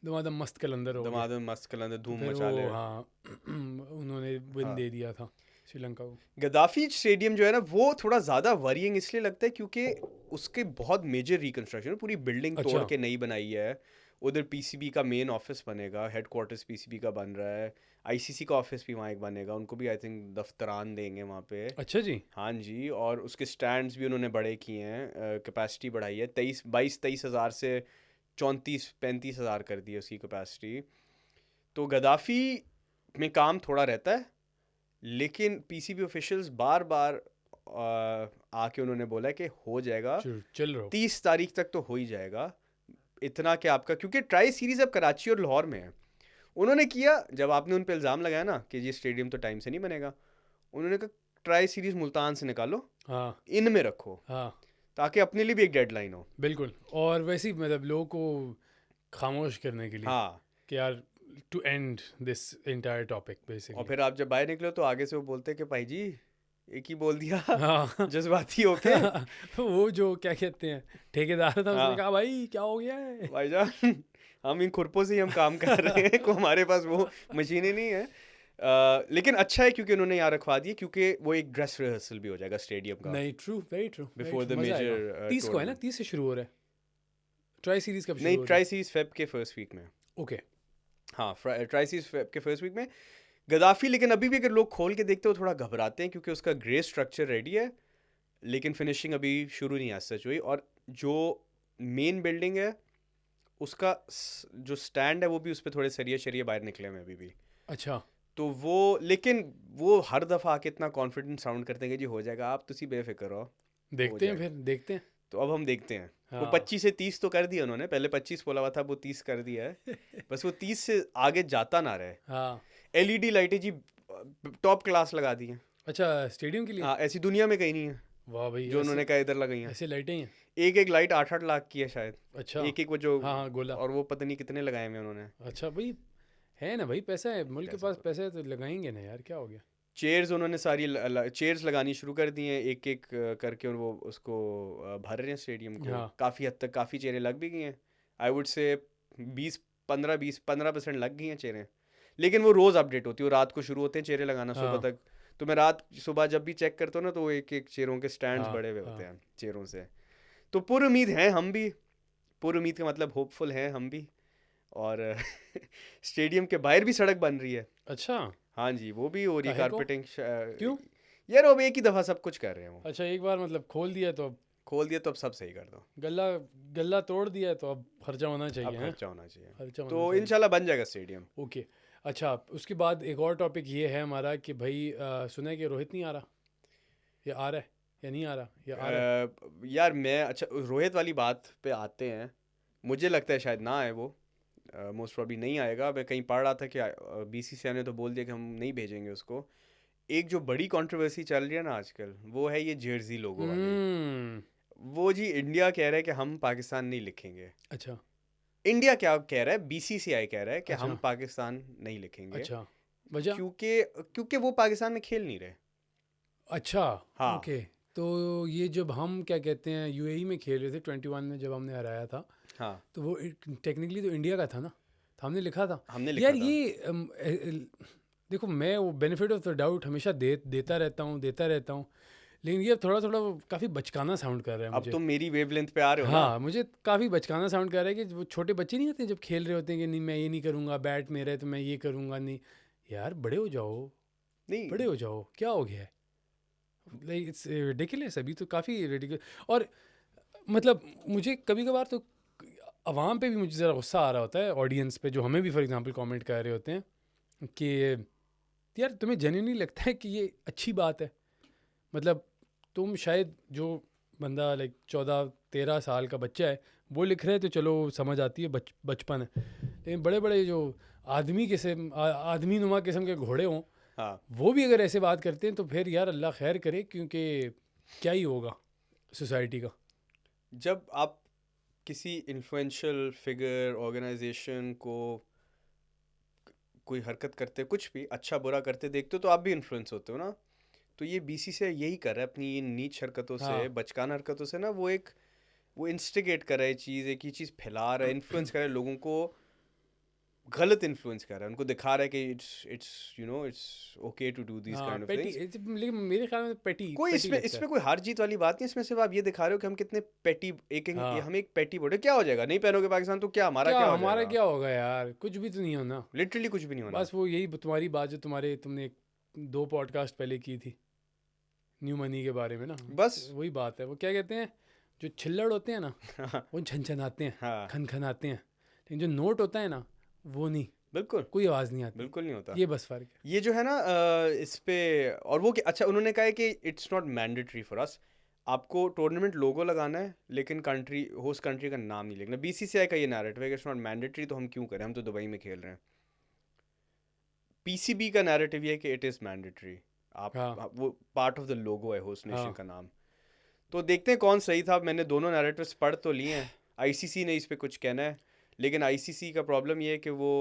दमादम मस्त कलंदर हो गए, दमादम मस्त कलंदर धूम मचा ले। हाँ उन्होंने विन दे दिया था श्रीलंका को। गद्दाफी स्टेडियम जो है ना वो थोड़ा ज़्यादा वरीइंग इसलिए लगता है क्योंकि उसके बहुत मेजर रिकंस्ट्रक्शन, पूरी बिल्डिंग तोड़ के नई बनाई है, उधर पीसीबी का मेन ऑफिस बनेगा, हेडक्वार्टर्स पीसीबी का बन रहा है, आईसीसी का ऑफिस भी वहाँ एक बनेगा, उनको भी आई थिंक दफ्तरान देंगे वहाँ पे। अच्छा जी। हाँ जी, और उसके स्टैंड्स भी उन्होंने बड़े किए हैं, कैपेसिटी बढ़ाई है, 23 हज़ार से 34-35 हज़ार कर दी है उसकी कैपेसिटी। तो गद्दाफी में काम थोड़ा रहता है, लेकिन पीसीबी ऑफिशियल्स बार बार आके उन्होंने बोला है कि हो जाएगा, चल रहा 30 तारीख तक तो हो ही जाएगा। इतना कि आपका, क्योंकि ट्राई सीरीज अब कराची और लाहौर में है, उन्होंने किया, जब आपने उन पे इल्ज़ाम लगाया ना कि ये स्टेडियम तो टाइम से नहीं बनेगा, उन्होंने कहा ट्राई सीरीज मुल्तान से निकालो, हाँ इनमें रखो, हाँ ताकि अपने लिए भी एक डेडलाइन हो। बिल्कुल। और वैसे ही मतलब लोगों को खामोश करने के लिए हाँ, कि यार to end this entire topic और बेसिकली। फिर आप जब बाहर निकलो तो आगे से वो बोलते कि भाई जी एक ही बोल दिया हाँ जज्बाती होके। वो जो क्या कहते हैं ठेकेदार था, उसने हाँ कहा भाई क्या हो गया है। भाईजान, हम इन खुरपों से ही हम काम कर रहे हैं, को हमारे पास वो मशीनें नहीं है। लेकिन अच्छा है क्योंकि उन्होंने यहाँ रखवा दिए, क्योंकि वो एक ड्रेस रिहर्सल भी हो जाएगा स्टेडियम का नहीं true, very true, before the मजा आएगा। मेजर 30 को है ना, टूर्नामेंट। 30 से शुरू हो रहा है। ट्राई सीरीज कब शुरू नहीं, हो रही ट्राई सीरीज फेब के फर्स्ट वीक में। है? ओके। हाँ, ट्राई सीरीज फेब के फर्स्ट वीक में। गद्दाफी, लेकिन अभी भी अगर लोग खोल के देखते हो थोड़ा घबराते हैं, क्योंकि उसका ग्रे स्ट्रक्चर रेडी है, लेकिन फिनिशिंग अभी शुरू नहीं आज सच हुई। और जो मेन बिल्डिंग है उसका जो स्टैंड है वो भी, उस पर थोड़े सरिये शरिये बाहर निकले हैं अभी भी। अच्छा तो वो, लेकिन वो हर दफ़ा आके इतना कॉन्फिडेंट साउंड करते हैं कि जी हो जाएगा, आप तुसी बेफिक्र हो, देखते हैं, जाएगा। फिर देखते हैं। तो अब हम देखते हैं। वो हाँ 25 से 30 तो कर दिया उन्होंने, पहले 25 बोला हुआ था, वो 30 कर दिया है। बस वो 30 से आगे जाता ना रहे। हाँ। एलईडी लाइटें जी टॉप क्लास लगा दी हैं। अच्छा स्टेडियम के लिए। हाँ, ऐसी दुनिया में कहीं नहीं है वाह भाई, जो उन्होंने कहा इधर लगाई हैं। ऐसे लाइटें हैं। एक एक लाइट 8-8 लाख की है शायद, अच्छा एक एक वो जो, हाँ हाँ गोला। और वो पता नहीं कितने लगाए हुए उन्होंने। अच्छा भाई, है ना भाई, पैसा है, मुल्क के पैसा पास तो, पैसा है तो लगाएंगे ना यार, क्या हो गया। चेयर्स उन्होंने सारी चेयर्स लगानी शुरू कर दी हैं, एक एक करके, और वो उसको भर रहे हैं स्टेडियम को। हाँ काफ़ी हद तक काफ़ी चेयरें लग भी गई हैं, आई वुड से 15% लग गई हैं चेयरें। लेकिन वो रोज़ अपडेट होती है, वो रात को शुरू होते हैं चेयरें लगाना हाँ सुबह तक। तो मैं रात सुबह जब भी चेक करता हूँ ना, तो वो एक एक चेयरों के स्टैंड्स हाँ बड़े हुए होते हाँ। हैं चेयरों से। तो पुर उम्मीद हैं हम भी, पुर उम्मीद का मतलब होपफुल हैं हम भी। और स्टेडियम के बाहर भी सड़क बन रही है। अच्छा हाँ जी, वो भी हो रही है काहे को? कारपेटिंग। क्यों? यार अब एक ही दफ़ा सब कुछ कर रहे हैं वो। अच्छा एक बार मतलब खोल दिया तो अब खोल दिया तो अब सब सही कर दो, गल्ला गल्ला तोड़ दिया तो अब खर्चा होना अब चाहिए। हैं खर्चा होना चाहिए। खर्चा होना तो चाहिए। इंशाल्लाह बन जाएगा स्टेडियम। ओके। अच्छा उसके बाद एक और टॉपिक ये है हमारा कि भाई सुना है कि रोहित नहीं आ रहा, या आ रहा है या नहीं आ रहा, या आ रहा है। यार मैं, अच्छा रोहित वाली बात पे आते हैं, मुझे लगता है शायद ना आए वो, मोस्ट प्रॉब्ली नहीं आएगा। मैं कहीं पढ़ रहा था कि बीसीसीआई ने तो बोल दिया कि हम नहीं भेजेंगे उसको। एक जो बड़ी कंट्रोवर्सी चल रही है ना आजकल, वो है ये जर्सी लोगो वाली। वो जी इंडिया कह रहा है कि हम पाकिस्तान नहीं लिखेंगे। अच्छा इंडिया क्या कह रहा है, बीसीसीआई कह रहा है कि हम अच्छा पाकिस्तान नहीं लिखेंगे, अच्छा वजह। क्योंकि क्योंकि वो पाकिस्तान में खेल नहीं रहे। अच्छा हाँ ओके। तो ये जब हम क्या कहते हैं यूएई में खेल रहे थे 21 में जब हमने हराया था, हाँ, तो वो टेक्निकली तो इंडिया का था ना, तो हमने लिखा था। हमने लिखा यार था। ये देखो मैं वो बेनिफिट ऑफ द डाउट हमेशा देता रहता हूँ, लेकिन ये थोड़ा थोड़ा काफ़ी बचकाना साउंड कर रहा है अब मुझे। तुम मेरी वेवलेंथ पे आ रहे हो ना। हाँ मुझे काफ़ी बचकाना साउंड कर रहा है कि वो छोटे बच्चे नहीं होते जब खेल रहे होते हैं कि नहीं मैं ये नहीं करूँगा, बैट मेरा है तो मैं ये करूँगा नहीं। यार बड़े हो जाओ, नहीं, बड़े हो जाओ, क्या हो गया है। लाइक इट्स रिडिकुलस, अभी तो काफ़ी रिडिकुलस। और मतलब मुझे कभी कभार तो अवाम पे भी मुझे ज़रा गुस्सा आ रहा होता है, ऑडियंस पे जो हमें भी फॉर एग्जांपल कमेंट कर रहे होते हैं कि यार तुम्हें जेन्युइनली लगता है कि ये अच्छी बात है। मतलब तुम शायद जो बंदा लाइक 14-13 साल का बच्चा है वो लिख रहे हैं तो चलो समझ आती है, बचपन है। लेकिन बड़े बड़े जो आदमी नुमा किस्म के घोड़े हों, हाँ, वो भी अगर ऐसे बात करते हैं तो फिर यार अल्लाह खैर करे, क्योंकि क्या ही होगा सोसाइटी का। जब आप किसी इन्फ्लुएंशियल फिगर ऑर्गेनाइजेशन को कोई हरकत करते, कुछ भी अच्छा बुरा करते देखते हो, तो आप भी इन्फ्लुएंस होते हो ना। तो ये बीसीसीआई यही कर रहा है अपनी ये नीच हरकतों से, हाँ बचकाना हरकतों से ना। वो इंस्टिगेट कर रहा है चीज़, एक ही चीज़ फैला रहा है, इन्फ्लुएंस कर रहा है लोगों को गलत इन्फ्लुएंस कर रहा है, उनको दिखा रहा है कि it's it's okay to do these हाँ काइंड ऑफ पेटी, थिंग्स। लेकिन मेरे ख्याल में पेटी कोई पेटी इसमें लगता है। इसमें कोई हार जीत वाली बात नहीं, इसमें सिर्फ आप ये दिखा रहे हो कि हम कितने पेटी हाँ हम एक पेटी बोर्ड है। क्या हो जाएगा, नहीं पहनोगे पाकिस्तान तो क्या हमारा क्या क्या हो हमारा जाएगा? क्या होगा यार, कुछ भी तो नहीं होना। लिटरली कुछ भी नहीं होना। बस वो यही तुम्हारी बात जो तुमने 2 पॉडकास्ट पहले की थी न्यू मनी के बारे में ना, बस वही बात है। वो क्या कहते हैं, जो छिल्लड़ होते हैं ना वो छनछनाते हैं, हाँ खनखनाते हैं, लेकिन जो नोट होता है ना वो नहीं, बिल्कुल कोई आवाज़ नहीं आती। बिल्कुल नहीं होता। ये बस फ़र्क है। ये जो है ना इस पे, और वो अच्छा उन्होंने कहा है कि it's not mandatory for us, आपको टूर्नामेंट लोगो लगाना है लेकिन कंट्री होस्ट कंट्री का नाम नहीं लिखना। बीसीसीआई का ये नैरेटिव है कि इट्स नॉट मैंडेटरी, तो हम क्यों करें, हम तो दुबई में खेल रहे हैं। पीसीबी का नैरेटिव ये है कि इट इज़ मैंडेटरी, हाँ वो पार्ट ऑफ द लोगो है होस्ट नेशन हाँ का नाम। तो देखते हैं कौन सही था। मैंने दोनों नैरेटिव्स पढ़ तो लिए हैं, आईसीसी ने इस पे कुछ कहना है, लेकिन आईसीसी का प्रॉब्लम ये है कि वो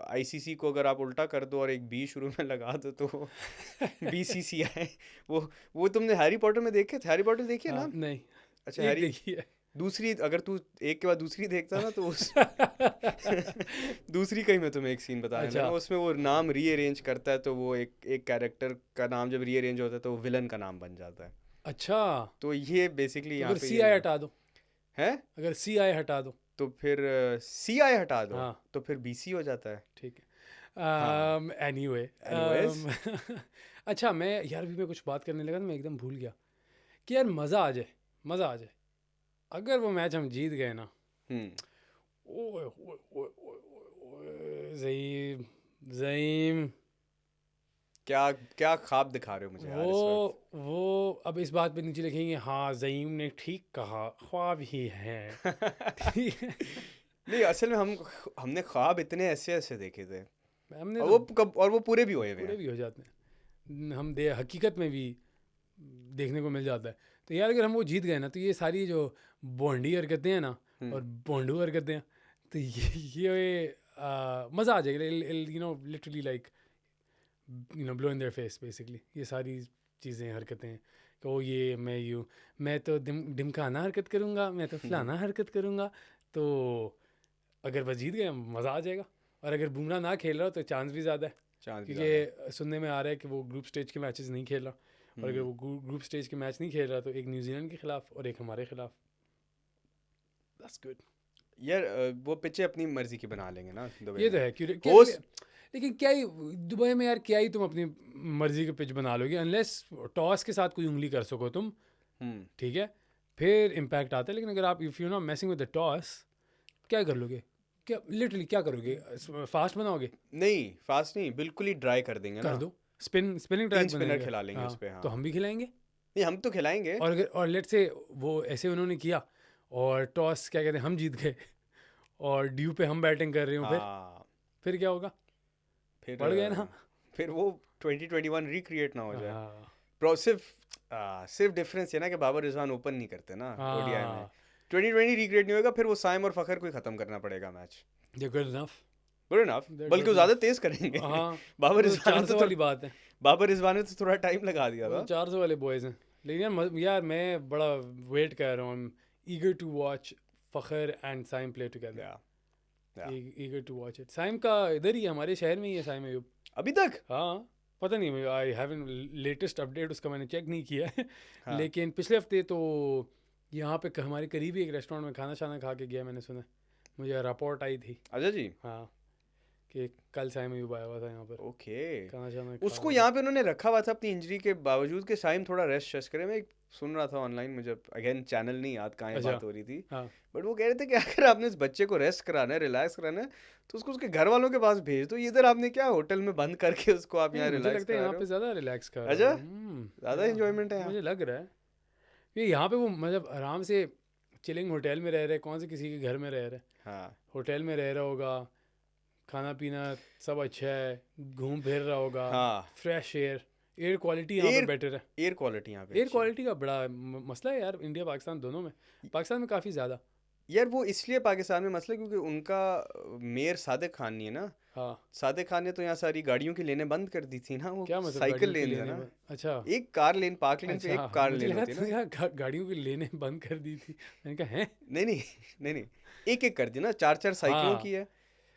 आईसीसी को अगर आप उल्टा कर दो और एक बी शुरू में लगा दो तो बीसीसीआई, वो तुमने हैरी पॉटर में देखे थे, हैरी पॉटर देखी है हाँ, ना? नहीं अच्छा एक हैरी, देखिए दूसरी अगर तू एक के बाद दूसरी देखता ना तो उस दूसरी कहीं मैं तुम्हें एक सीन बताने अच्छा लगा, उसमें वो नाम रीअरेंज करता है, तो वो एक कैरेक्टर का नाम जब रीअरेंज होता है तो वो विलन का नाम बन जाता है। अच्छा, तो ये बेसिकली तो यहाँ अगर पे सी ये आई हटा दो, है। अगर सी आई हटा दो तो फिर सी आई हटा दो हाँ तो फिर बीसी हो जाता है। ठीक हाँ है। एनीवे एनीवेज अच्छा मैं यार भी मैं कुछ बात करने लगा तो मैं एकदम भूल गया कि यार मज़ा आ जाए, मज़ा आ जाए अगर वो मैच हम जीत गए ना। ओए ओए ओए ओए ओए, ज़ईम ज़ईम, क्या क्या ख्वाब दिखा रहे हो मुझे यार इस वक्त। वो अब इस बात पे नीचे लिखेंगे हाँ ज़ईम ने ठीक कहा, ख्वाब ही है। ठीक है नहीं असल में हमने ख्वाब इतने ऐसे ऐसे देखे थे, हमने और तो वो पूरे भी हुए हुए पूरे हैं। भी हो जाते हैं, हम दे हकीकत में भी देखने को मिल जाता है। तो यार अगर हम वो जीत गए ना तो ये सारी जो बोंडी हरकतें हैं ना और बोंडू हरकतें हैं, तो ये मज़ा आ जाएगा। Literally like blow in their face basically, ये सारी चीज़ें हरकतें कि ओ ये मैं तो ढिमकाना हरकत करूँगा, मैं तो फलाना हरकत करूँगा। तो अगर बस जीत गए मज़ा आ जाएगा। और अगर बुमराह ना खेल रहा हो तो चांस भी ज़्यादा है, चांस भी ज़्यादा है। क्योंकि सुनने में आ रहा है कि वो ग्रुप स्टेज के मैचेस नहीं खेल रहा। और अगर वो ग्रुप स्टेज के मैच नहीं खेल रहा तो एक न्यूजीलैंड के खिलाफ और एक हमारे खिलाफ, दैट्स गुड। यार वो पिचे अपनी मर्जी की बना लेंगे ना दुबई ये तो में। है होस्ट लेकिन क्या ही दुबई में यार, क्या ही तुम अपनी मर्जी के पिच बना लोगे अनलेस टॉस के साथ कोई उंगली कर सको तुम, ठीक है, फिर इम्पैक्ट आता है। लेकिन अगर आप if you not मैसिंग with the toss, क्या कर लोगे, क्या लिटरली क्या करोगे, फास्ट बनाओगे? नहीं फास्ट नहीं, बिल्कुल ही ड्राई कर देंगे कर ना। दो, स्पिनिंग 3 ट्रैक स्पिनर बनाएंगे। खिला लेंगे हाँ उस पे। हाँ तो हम भी खिलाएंगे। नहीं हम तो खिलाएंगे। और लेट से वो ऐसे उन्होंने किया और टॉस क्या कहते हैं हम जीत गए और ड्यू पे हम बैटिंग कर रहे हो, हाँ फिर क्या होगा, फिर पड़ गए ना। फिर वो 2021 रिक्रिएट ना हो जाए। हाँ सिर्फ डिफरेंस है ना कि बाबर रिजवान ओपन नहीं करते ना ओडीआई में। हाँ 2020 रिक्रिएट नहीं होगा, फिर वो साइम और फखर को ही खत्म करना पड़ेगा मैच। ये good enough. Good enough, They're बल्कि वो good ज़्यादा तेज करेंगे। हाँ बाबर तो रिजवान 400 वाली बात है, बाबर रिजवान ने तो थोड़ा टाइम लगा दिया वो था। 400 वाले बॉयज़ हैं। लेकिन यार मैं बड़ा वेट कर रहा हूँ, eager to watch Fakhar and Saim play together, eager to watch it. Saim का इधर ही है, हमारे शहर में ही है साइम अयूब अभी तक। हाँ पता नहीं, आई हैवंट लेटेस्ट अपडेट उसका मैंने चेक नहीं किया है। हाँ। लेकिन पिछले हफ्ते तो यहाँ पे हमारे करीबी एक रेस्टोरेंट में खाना शाना खा के गया, मैंने सुना, मुझे रिपोर्ट आई थी। अच्छा जी। हाँ कि कल साइम अयूब आया हुआ था यहाँ पर ओके। खाना शाना उसको यहाँ पे उन्होंने रखा हुआ था अपनी इंजरी के बावजूद कि साइम थोड़ा रेस्ट शेस्ट करे। मैं सुन रहा था ऑनलाइन, मुझे अगेन चैनल नहीं याद कहाँ ये अच्छा। बात हो रही थी, हाँ बट वो कह रहे थे कि अगर आपने इस बच्चे को रेस्ट कराना है, रिलैक्स कराना है, तो उसको उसके घर वालों के पास भेज दो। इधर आपने क्या होटल में बंद करके उसको आप यहाँ मुझे रिलैक्स लगता है करा यहाँ रहे पे हो। ज़्यादा रिलैक्स कर अच्छा? रहा हूँ। ज़्यादा enjoyment है यहाँ? मुझे लग रहा है कि यहाँ पे वो मतलब आराम से चिलिंग होटल में रह रहे, कौन से किसी के घर में रह रहे, हाँ होटल में रह रहा होगा, खाना पीना सब अच्छा है, घूम फिर रहा होगा, हाँ। फ्रेश एयर क्वालिटी यहाँ पे Air- बेटर है। एयर क्वालिटी यहाँ पे एयर अच्छी है। क्वालिटी का बड़ा मसला है यार, इंडिया पाकिस्तान दोनों में, पाकिस्तान में काफ़ी ज़्यादा। यार वो इसलिए पाकिस्तान में मसला क्योंकि उनका मेयर सादिक खान नहीं है ना। हाँ सादिक खान ने तो यहाँ सारी गाड़ियों की लेने बंद कर दी थी ना। वो क्या मतलब साइकिल गाड़ियों की लेन है लेने ना, अच्छा एक कार लेन, पार्क लेन पे अच्छा, एक कार मुझे लेन लगा होती है ना। गाड़ियों की लेने बंद कर दी थी। मैंने कहा है नहीं नहीं नहीं नहीं, एक एक कर दी ना, 4 4 साइकिलों हाँ। की है।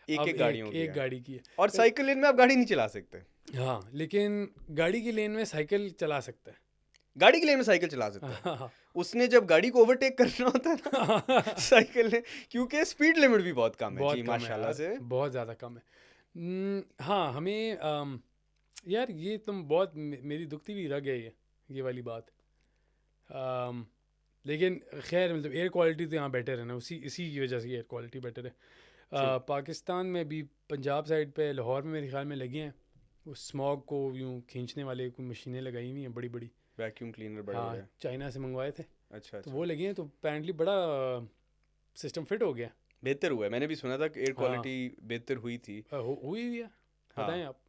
एक अब एक गाड़ियों की एक है। गाड़ी की है। और साइकिल लेन में आप गाड़ी नहीं चला सकते। हाँ, लेकिन गाड़ी की लेन में साइकिल चला सकता है। गाड़ी की लेन में साइकिल चला सकता है। हाँ, उसने जब गाड़ी को ओवरटेक करना होता है ना साइकिल ने, क्योंकि स्पीड लिमिट भी बहुत कम है बहुत जी कम है माशाल्लाह यार, से। बहुत ज़्यादा कम है। हाँ, हमें यार ये तुम बहुत मेरी दुखती हुई रह गई है ये वाली बात। अम, लेकिन खैर मतलब एयर क्वालिटी तो यहाँ बेटर है ना, इसी की वजह से एयर क्वालिटी बेटर है। True. पाकिस्तान में भी पंजाब साइड पे लाहौर में मेरे ख्याल में लगे हैं वो स्मॉग को यूँ खींचने वाले कोई मशीनें लगाई हुई हैं बड़ी बड़ी। वैक्यूम क्लीनर बड़े हाँ, बड़े। चाइना से मंगवाए थे, अच्छा तो अच्छा, वो लगे हैं, तो अपेरेंटली बड़ा सिस्टम फिट हो गया। बेहतर हुआ है। मैंने भी सुना था कि एयर हाँ, क्वालिटी बेहतर हुई थी। हुई हुई है। बताएं हाँ, आप,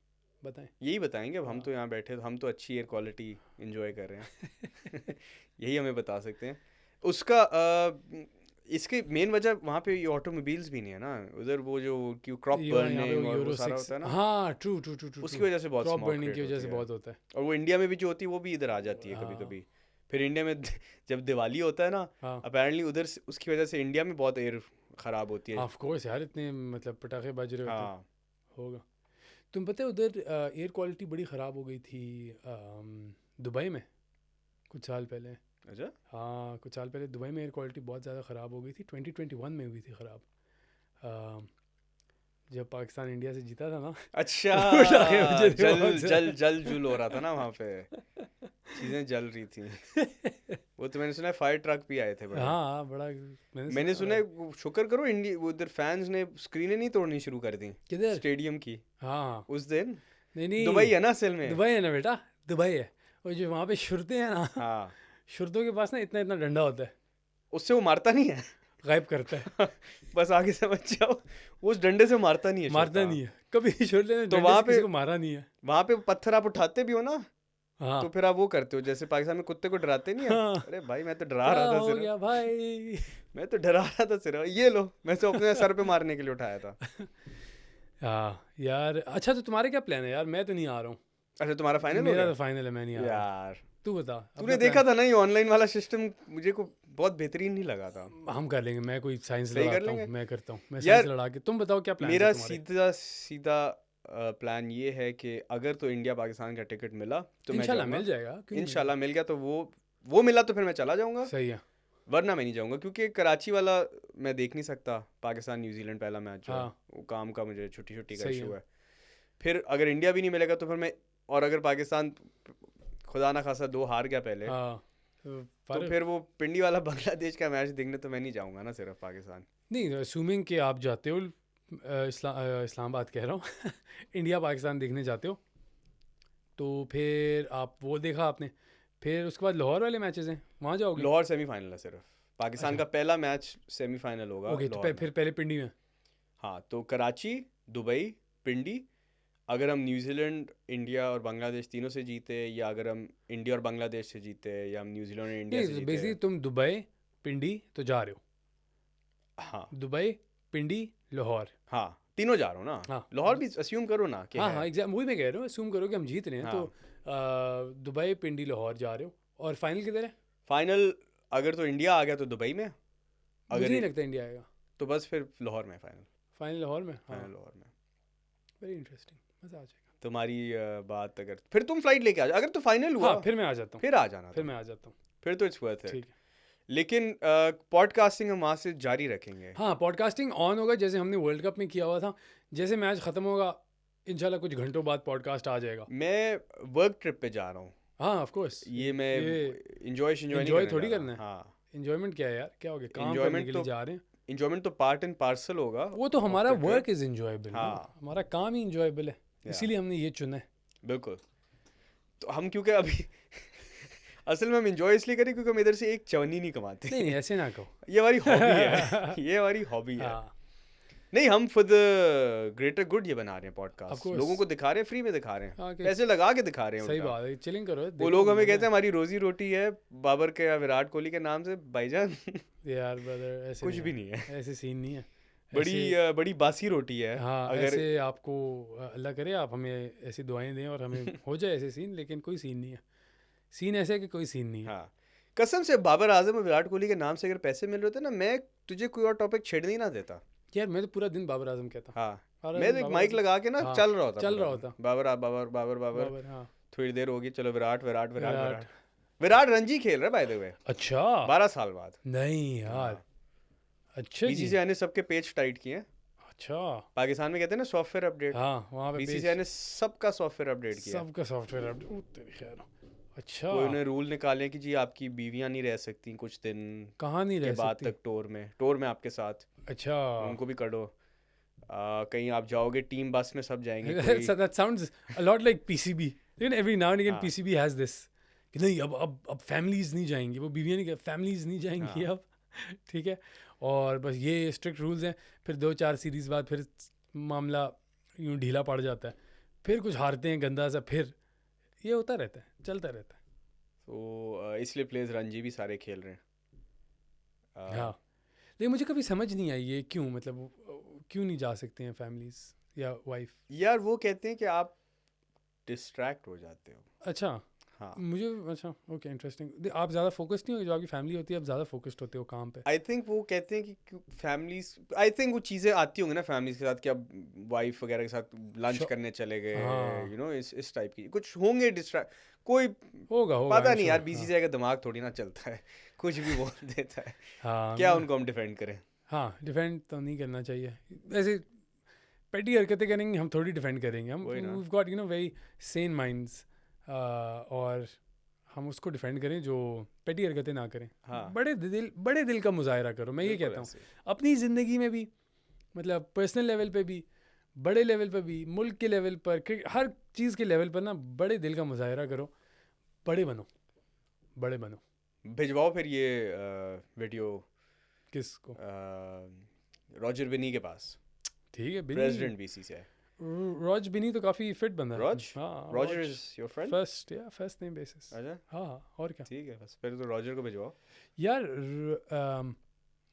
बताएं। यही बताएंगे। अब हम हाँ। तो यहाँ बैठे, तो हम तो अच्छी एयर क्वालिटी इंजॉय कर रहे हैं यही हमें बता सकते हैं उसका। इसकी मेन वजह वहाँ पे ये ऑटोमोबाइल्स भी नहीं है ना उधर, वो जो क्यों क्रॉप यहाँ पे वो बर्निंग और वो यूरो सारा 6, होता है ना, हाँ ट्रू ट्रू ट्रू ट्रू उसकी ट्रू, वजह से बहुत क्रॉप स्मॉग बर्निंग की क्रिएट वजह होती से है। बहुत होता है। और वो इंडिया में भी जो होती है वो भी इधर आ जाती है कभी हाँ कभी। फिर इंडिया में जब दिवाली होता है ना, हाँ अपेरेंटली उधर से उसकी वजह से इंडिया में बहुत एयर ख़राब होती है। ऑफ कोर्स यार, इतने मतलब पटाखे बज रहे होते हैं, हाँ होगा। तुम पता है उधर एयर क्वालिटी बड़ी ख़राब हो गई थी दुबई में कुछ साल पहले। अच्छा, हाँ, कुछ साल पहले दुबई में एयर क्वालिटी बहुत ज़्यादा ख़राब हो गई थी, 2021 में हुई थी ख़राब, जब पाकिस्तान इंडिया से जीता था ना। अच्छा तो पटाखे बजे थे जल बहुत जल ज़्यादा। जल जुल हो रहा था ना वहाँ पे, चीज़ें जल रही थी। वो तो मैंने सुना है फायर ट्रक भी आए थे बड़े। हाँ, बड़ा मैंने मैंने सुना सुना है वो शुक्र करो इंडिया वो उधर फैंस ने स्क्रीनें नहीं तोड़नी शुरू कर दी किधर। स्टेडियम की हाँ, उस दिन। नहीं नहीं, दुबई है ना असल में। दुबई है ना बेटा, दुबई है। और जो वहाँ पे शुरते हैं ना, हाँ, शुरतों के पास ना इतना इतना डंडा होता है, उससे वो मारता नहीं है गायब करता है। बस आगे समझ जाओ, वो उस डंडे से मारता नहीं है मारता शुरता। नहीं है कभी, शुरते ने तो डंडे वहाँ से पे किसी को मारा नहीं है। वहाँ पे पत्थर आप उठाते भी हो ना, हाँ तो फिर आप वो करते हो जैसे पाकिस्तान में कुत्ते को डराते नहीं है। हाँ, अरे भाई मैं तो डरा क्या रहा था हो सिर्फ, गया भाई। मैं तो डरा रहा था सिर्फ, ये लो मैं तो अपने सर पे मारने के लिए उठाया था। हाँ यार, अच्छा तो तुम्हारे क्या प्लान है यार, मैं तो नहीं आ रहा हूँ। अच्छा तुम्हारा फाइनल हो मेरा गया तो फाइनल है, मैं नहीं आ रहा हूँ। यार। तू बता तूने अपना देखा प्लान। था ना ये ऑनलाइन वाला सिस्टम, मुझे को बहुत बेहतरीन नहीं लगा था। हम कर लेंगे, मैं कोई साइंस सही कर लड़ाता लेंगे हूँ, मैं करता हूँ, मैं साइंस यार। लड़ा के। तुम बताओ क्या प्लान है मेरा तुम्हारे। सीधा सीधा प्लान ये है कि अगर तो इंडिया पाकिस्तान का टिकट मिला तो मैं इंशाल्लाह जाऊंगा। मिल जाएगा, क्यों नहीं इंशाल्लाह मिल गया तो वो मिला तो फिर मैं चला जाऊंगा, मिलेगा? सही है। वरना मैं नहीं जाऊंगा क्योंकि कराची वाला मैं देख नहीं सकता। पाकिस्तान न्यूजीलैंड पहला मैच जो है हाँ वो काम का, मुझे छुट्टी छुट्टी का सही इशू है। है। फिर अगर इंडिया भी नहीं मिलेगा तो फिर मैं, और अगर पाकिस्तान खुदा ना खासा 2 हार गया पहले, हाँ तो फिर वो पिंडी वाला बांग्लादेश का मैच देखने तो मैं नहीं जाऊंगा ना सिर्फ पाकिस्तान। नहीं, असूमिंग कि आप जाते हो इस्लामाबाद कह रहा हूँ इंडिया पाकिस्तान देखने जाते हो, तो फिर आप वो देखा आपने, फिर उसके बाद लाहौर वाले मैचेस हैं, वहाँ जाओगे? लाहौर सेमीफाइनल है सिर्फ, पाकिस्तान अच्छा का पहला मैच सेमीफाइनल होगा ओके, तो लाहौर में। फिर पहले पिंडी में। हाँ तो कराची, दुबई, पिंडी। अगर हम न्यूजीलैंड, इंडिया और बांग्लादेश तीनों से जीते, या अगर हम इंडिया और बांग्लादेश से जीते, या हम न्यूजीलैंड और इंडिया से नहीं, जीते। बेसिकली तुम दुबई पिंडी तो जा रहे हो, हाँ दुबई पिंडी लाहौर। हाँ, तीनों जा रहा हूँ ना। हाँ लाहौर भी अज्यूम करो ना कि हाँ है। हाँ एग्जैक्ट, वही मैं कह रहा हूँ, असूम करो कि हम जीत रहे हैं, हाँ, तो दुबई पिंडी लाहौर जा रहे हो, और फाइनल किधर है? फाइनल अगर तो इंडिया आ गया तो दुबई में, मुझे अगर नहीं लगता इंडिया आएगा। तो बस फिर लाहौर में फाइनल। फाइनल लाहौर में, हाँ फाइनल लाहौर में। वेरी इंटरेस्टिंग, मज़ा आ जाएगा। तुम्हारी बात, अगर फिर तुम फ्लाइट लेके आ जाओ, अगर तो फाइनल हुआ हाँ फिर मैं आ जाता हूँ, फिर आ जाना फिर तुम। मैं आ जाता हूँ। फिर तो इट्स वर्थ इट। ठीक है। लेकिन पॉडकास्टिंग हम वहाँ से जारी रखेंगे। हाँ, पॉडकास्टिंग ऑन होगा जैसे हमने वर्ल्ड कप में किया हुआ था, जैसे मैच ख़त्म होगा इंशाल्लाह कुछ घंटों बाद पॉडकास्ट आ जाएगा। मैं वर्क ट्रिप पे जा रहा हूँ, हाँ ऑफ कोर्स, ये मैं इंजॉय नहीं enjoy करने थोड़ी जा रहा। करना है। हाँ, इन्जॉयमेंट क्या है यार, क्या हो गया, काम Enjoyment करने के लिए तो जा रहे हैं। इंजॉयमेंट तो पार्ट एंड पार्सल होगा। वो तो of हमारा the trip। Work is enjoyable, हाँ। हमारा काम ही इंजॉयबल है, Yeah। इसीलिए हमने ये चुना है। बिल्कुल। तो हम क्योंकि अभी असल में हम इंजॉय इसलिए करें क्योंकि हम इधर से एक चवन्नी नहीं कमाते। नहीं नहीं ऐसे ना कहो। ये हमारी हॉबी है, ये हमारी हॉबी है। हाँ नहीं, हम फॉर द ग्रेटर गुड ये बना रहे हैं Of पॉडकास्ट, course। लोगों को दिखा रहे हैं, फ्री में दिखा रहे हैं, हाँ, कि- पैसे लगा के दिखा रहे हैं सही उल्टा। बात है, चिलिंग करो। वो देखो लोग हमें मजा कहते हैं हमारी रोजी रोटी है बाबर के या विराट कोहली के नाम से, भाईजान है। यार ब्रदर ऐसे कुछ भी नहीं है, ऐसे सीन नहीं है। बड़ी बासी रोटी है। हाँ अगर ऐसे आपको अल्लाह करे आप हमें ऐसी दुआएं दें और हमें हो जाए ऐसे सीन, लेकिन कोई सीन नहीं है। सीन ऐसे है कि कोई सीन नहीं है। हाँ, कसम से बाबर आजम और विराट कोहली के नाम से अगर पैसे मिल रहे थे ना, मैं तुझे कोई और टॉपिक छेड़ने ही ना देता। यार मैं तो पूरा दिन बाबर आजम कहता। हाँ, और मैं तो एक बाबर माइक आजम, लगा के ना हाँ, चल रहा होता चल पूरा रहा दिन। होता बाबर बाबर बाबर बाबर, बाबर, हाँ थोड़ी देर होगी, चलो विराट विराट विराट विराट। विराट विराट रणजी खेल रहा है बाय द वे, अच्छा 12 साल बाद। नहीं यार, हाँ, अच्छा जी, बीसीसीआई ने सबके पेज टाइट किए हैं। अच्छा पाकिस्तान में कहते हैं ना सॉफ्टवेयर अपडेट, हाँ वहाँ पे पेज बीसीसीआई ने सबका सॉफ्टवेयर अपडेट किया है। सबका सॉफ्टवेयर अपडेट, ओ तेरी खैर, अच्छा कोई उन्हें रूल निकाले हैं कि जी आपकी बीवियां नहीं रह सकती कुछ दिन कहाँ नहीं के रह बाद सकती, तक टूर में आपके साथ, अच्छा उनको भी कर दो। कहीं आप जाओगे टीम बस में सब जाएंगे, कोई so that sounds a lot like PCB, लेकिन every now and again हाँ PCB has this कि नहीं अब फैमिलीज नहीं जाएंगी, वो बीवियाँ नहीं, फैमिलीज नहीं जाएंगी हाँ अब, ठीक है। और बस ये स्ट्रिक्ट रूल्स हैं, फिर 2-4 सीरीज बाद फिर मामला यूँ ढीला पड़ जाता है, फिर कुछ हारते हैं गंदा सा, फिर ये होता रहता है, चलता रहता है। तो इसलिए प्लेयर्स रणजी भी सारे खेल रहे हैं। हाँ लेकिन मुझे कभी समझ नहीं आई ये क्यों, मतलब क्यों नहीं जा सकते हैं फैमिलीज या वाइफ। यार वो कहते हैं कि आप डिस्ट्रैक्ट हो जाते हो। अच्छा हाँ मुझे, अच्छा ओके इंटरेस्टिंग, आप ज़्यादा फोकस्ड नहीं हो, जो आपकी फैमिली होती है आप ज़्यादा फोकस्ड होते हो काम पे। आई थिंक वो कहते हैं कि फैमिलीज, आई थिंक वो चीज़ें आती होंगी ना फैमिलीज के साथ कि अब वाइफ वगैरह के साथ लंच Sure. करने चले गए, हाँ। यू नो इस टाइप की कुछ होंगे डिस्ट्रैक्ट, कोई होगा पता I'm नहीं यार, sure, बीसीसीआई का दिमाग थोड़ी ना चलता है, कुछ भी बोल देता है। हाँ क्या मैं- उनको हम डिफेंड करें। हाँ डिफेंड तो नहीं करना चाहिए, ऐसे पेटी हरकतें करेंगे हम थोड़ी डिफेंड करेंगे, हम वही ना। We got you know very sane minds, और हम उसको डिफेंड करें जो पेटी हरकतें ना करें। हाँ बड़े दिल का मुजाहरा करो, मैं ये बिल्कुल कहता हूँ ऐसे। अपनी ज़िंदगी में भी, मतलब पर्सनल लेवल पे भी, बड़े लेवल पे भी, मुल्क के लेवल पर, हर चीज़ के लेवल पर ना बड़े दिल का मुजाहरा करो, बड़े बनो, बड़े बनो। भिजवाओ फिर ये वीडियो किसको? रॉजर बिनी के पास, ठीक है बिनी, प्रेसिडेंट बीसीसीआई। रॉज बिनी तो काफ़ी फिट बंदा है। रॉज? हाँ Roger is your friend? First name basis. अच्छा हाँ हाँ और क्या ठीक है, बस फिर तो रॉजर को भिजवाओ। यार,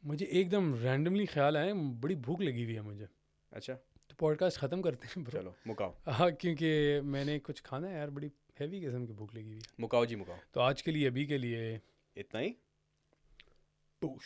मुझे एकदम रैंडमली ख्याल आया, बड़ी भूख लगी हुई है मुझे, अच्छा तो पॉडकास्ट ख़त्म करते हैं ब्रो। चलो मुकाओ, हाँ क्योंकि मैंने कुछ खाना है यार, बड़ी हैवी किस्म की भूख लगी हुई है। मुकाओ जी मुकाओ। तो आज के लिए, अभी के लिए इतना ही। पुश।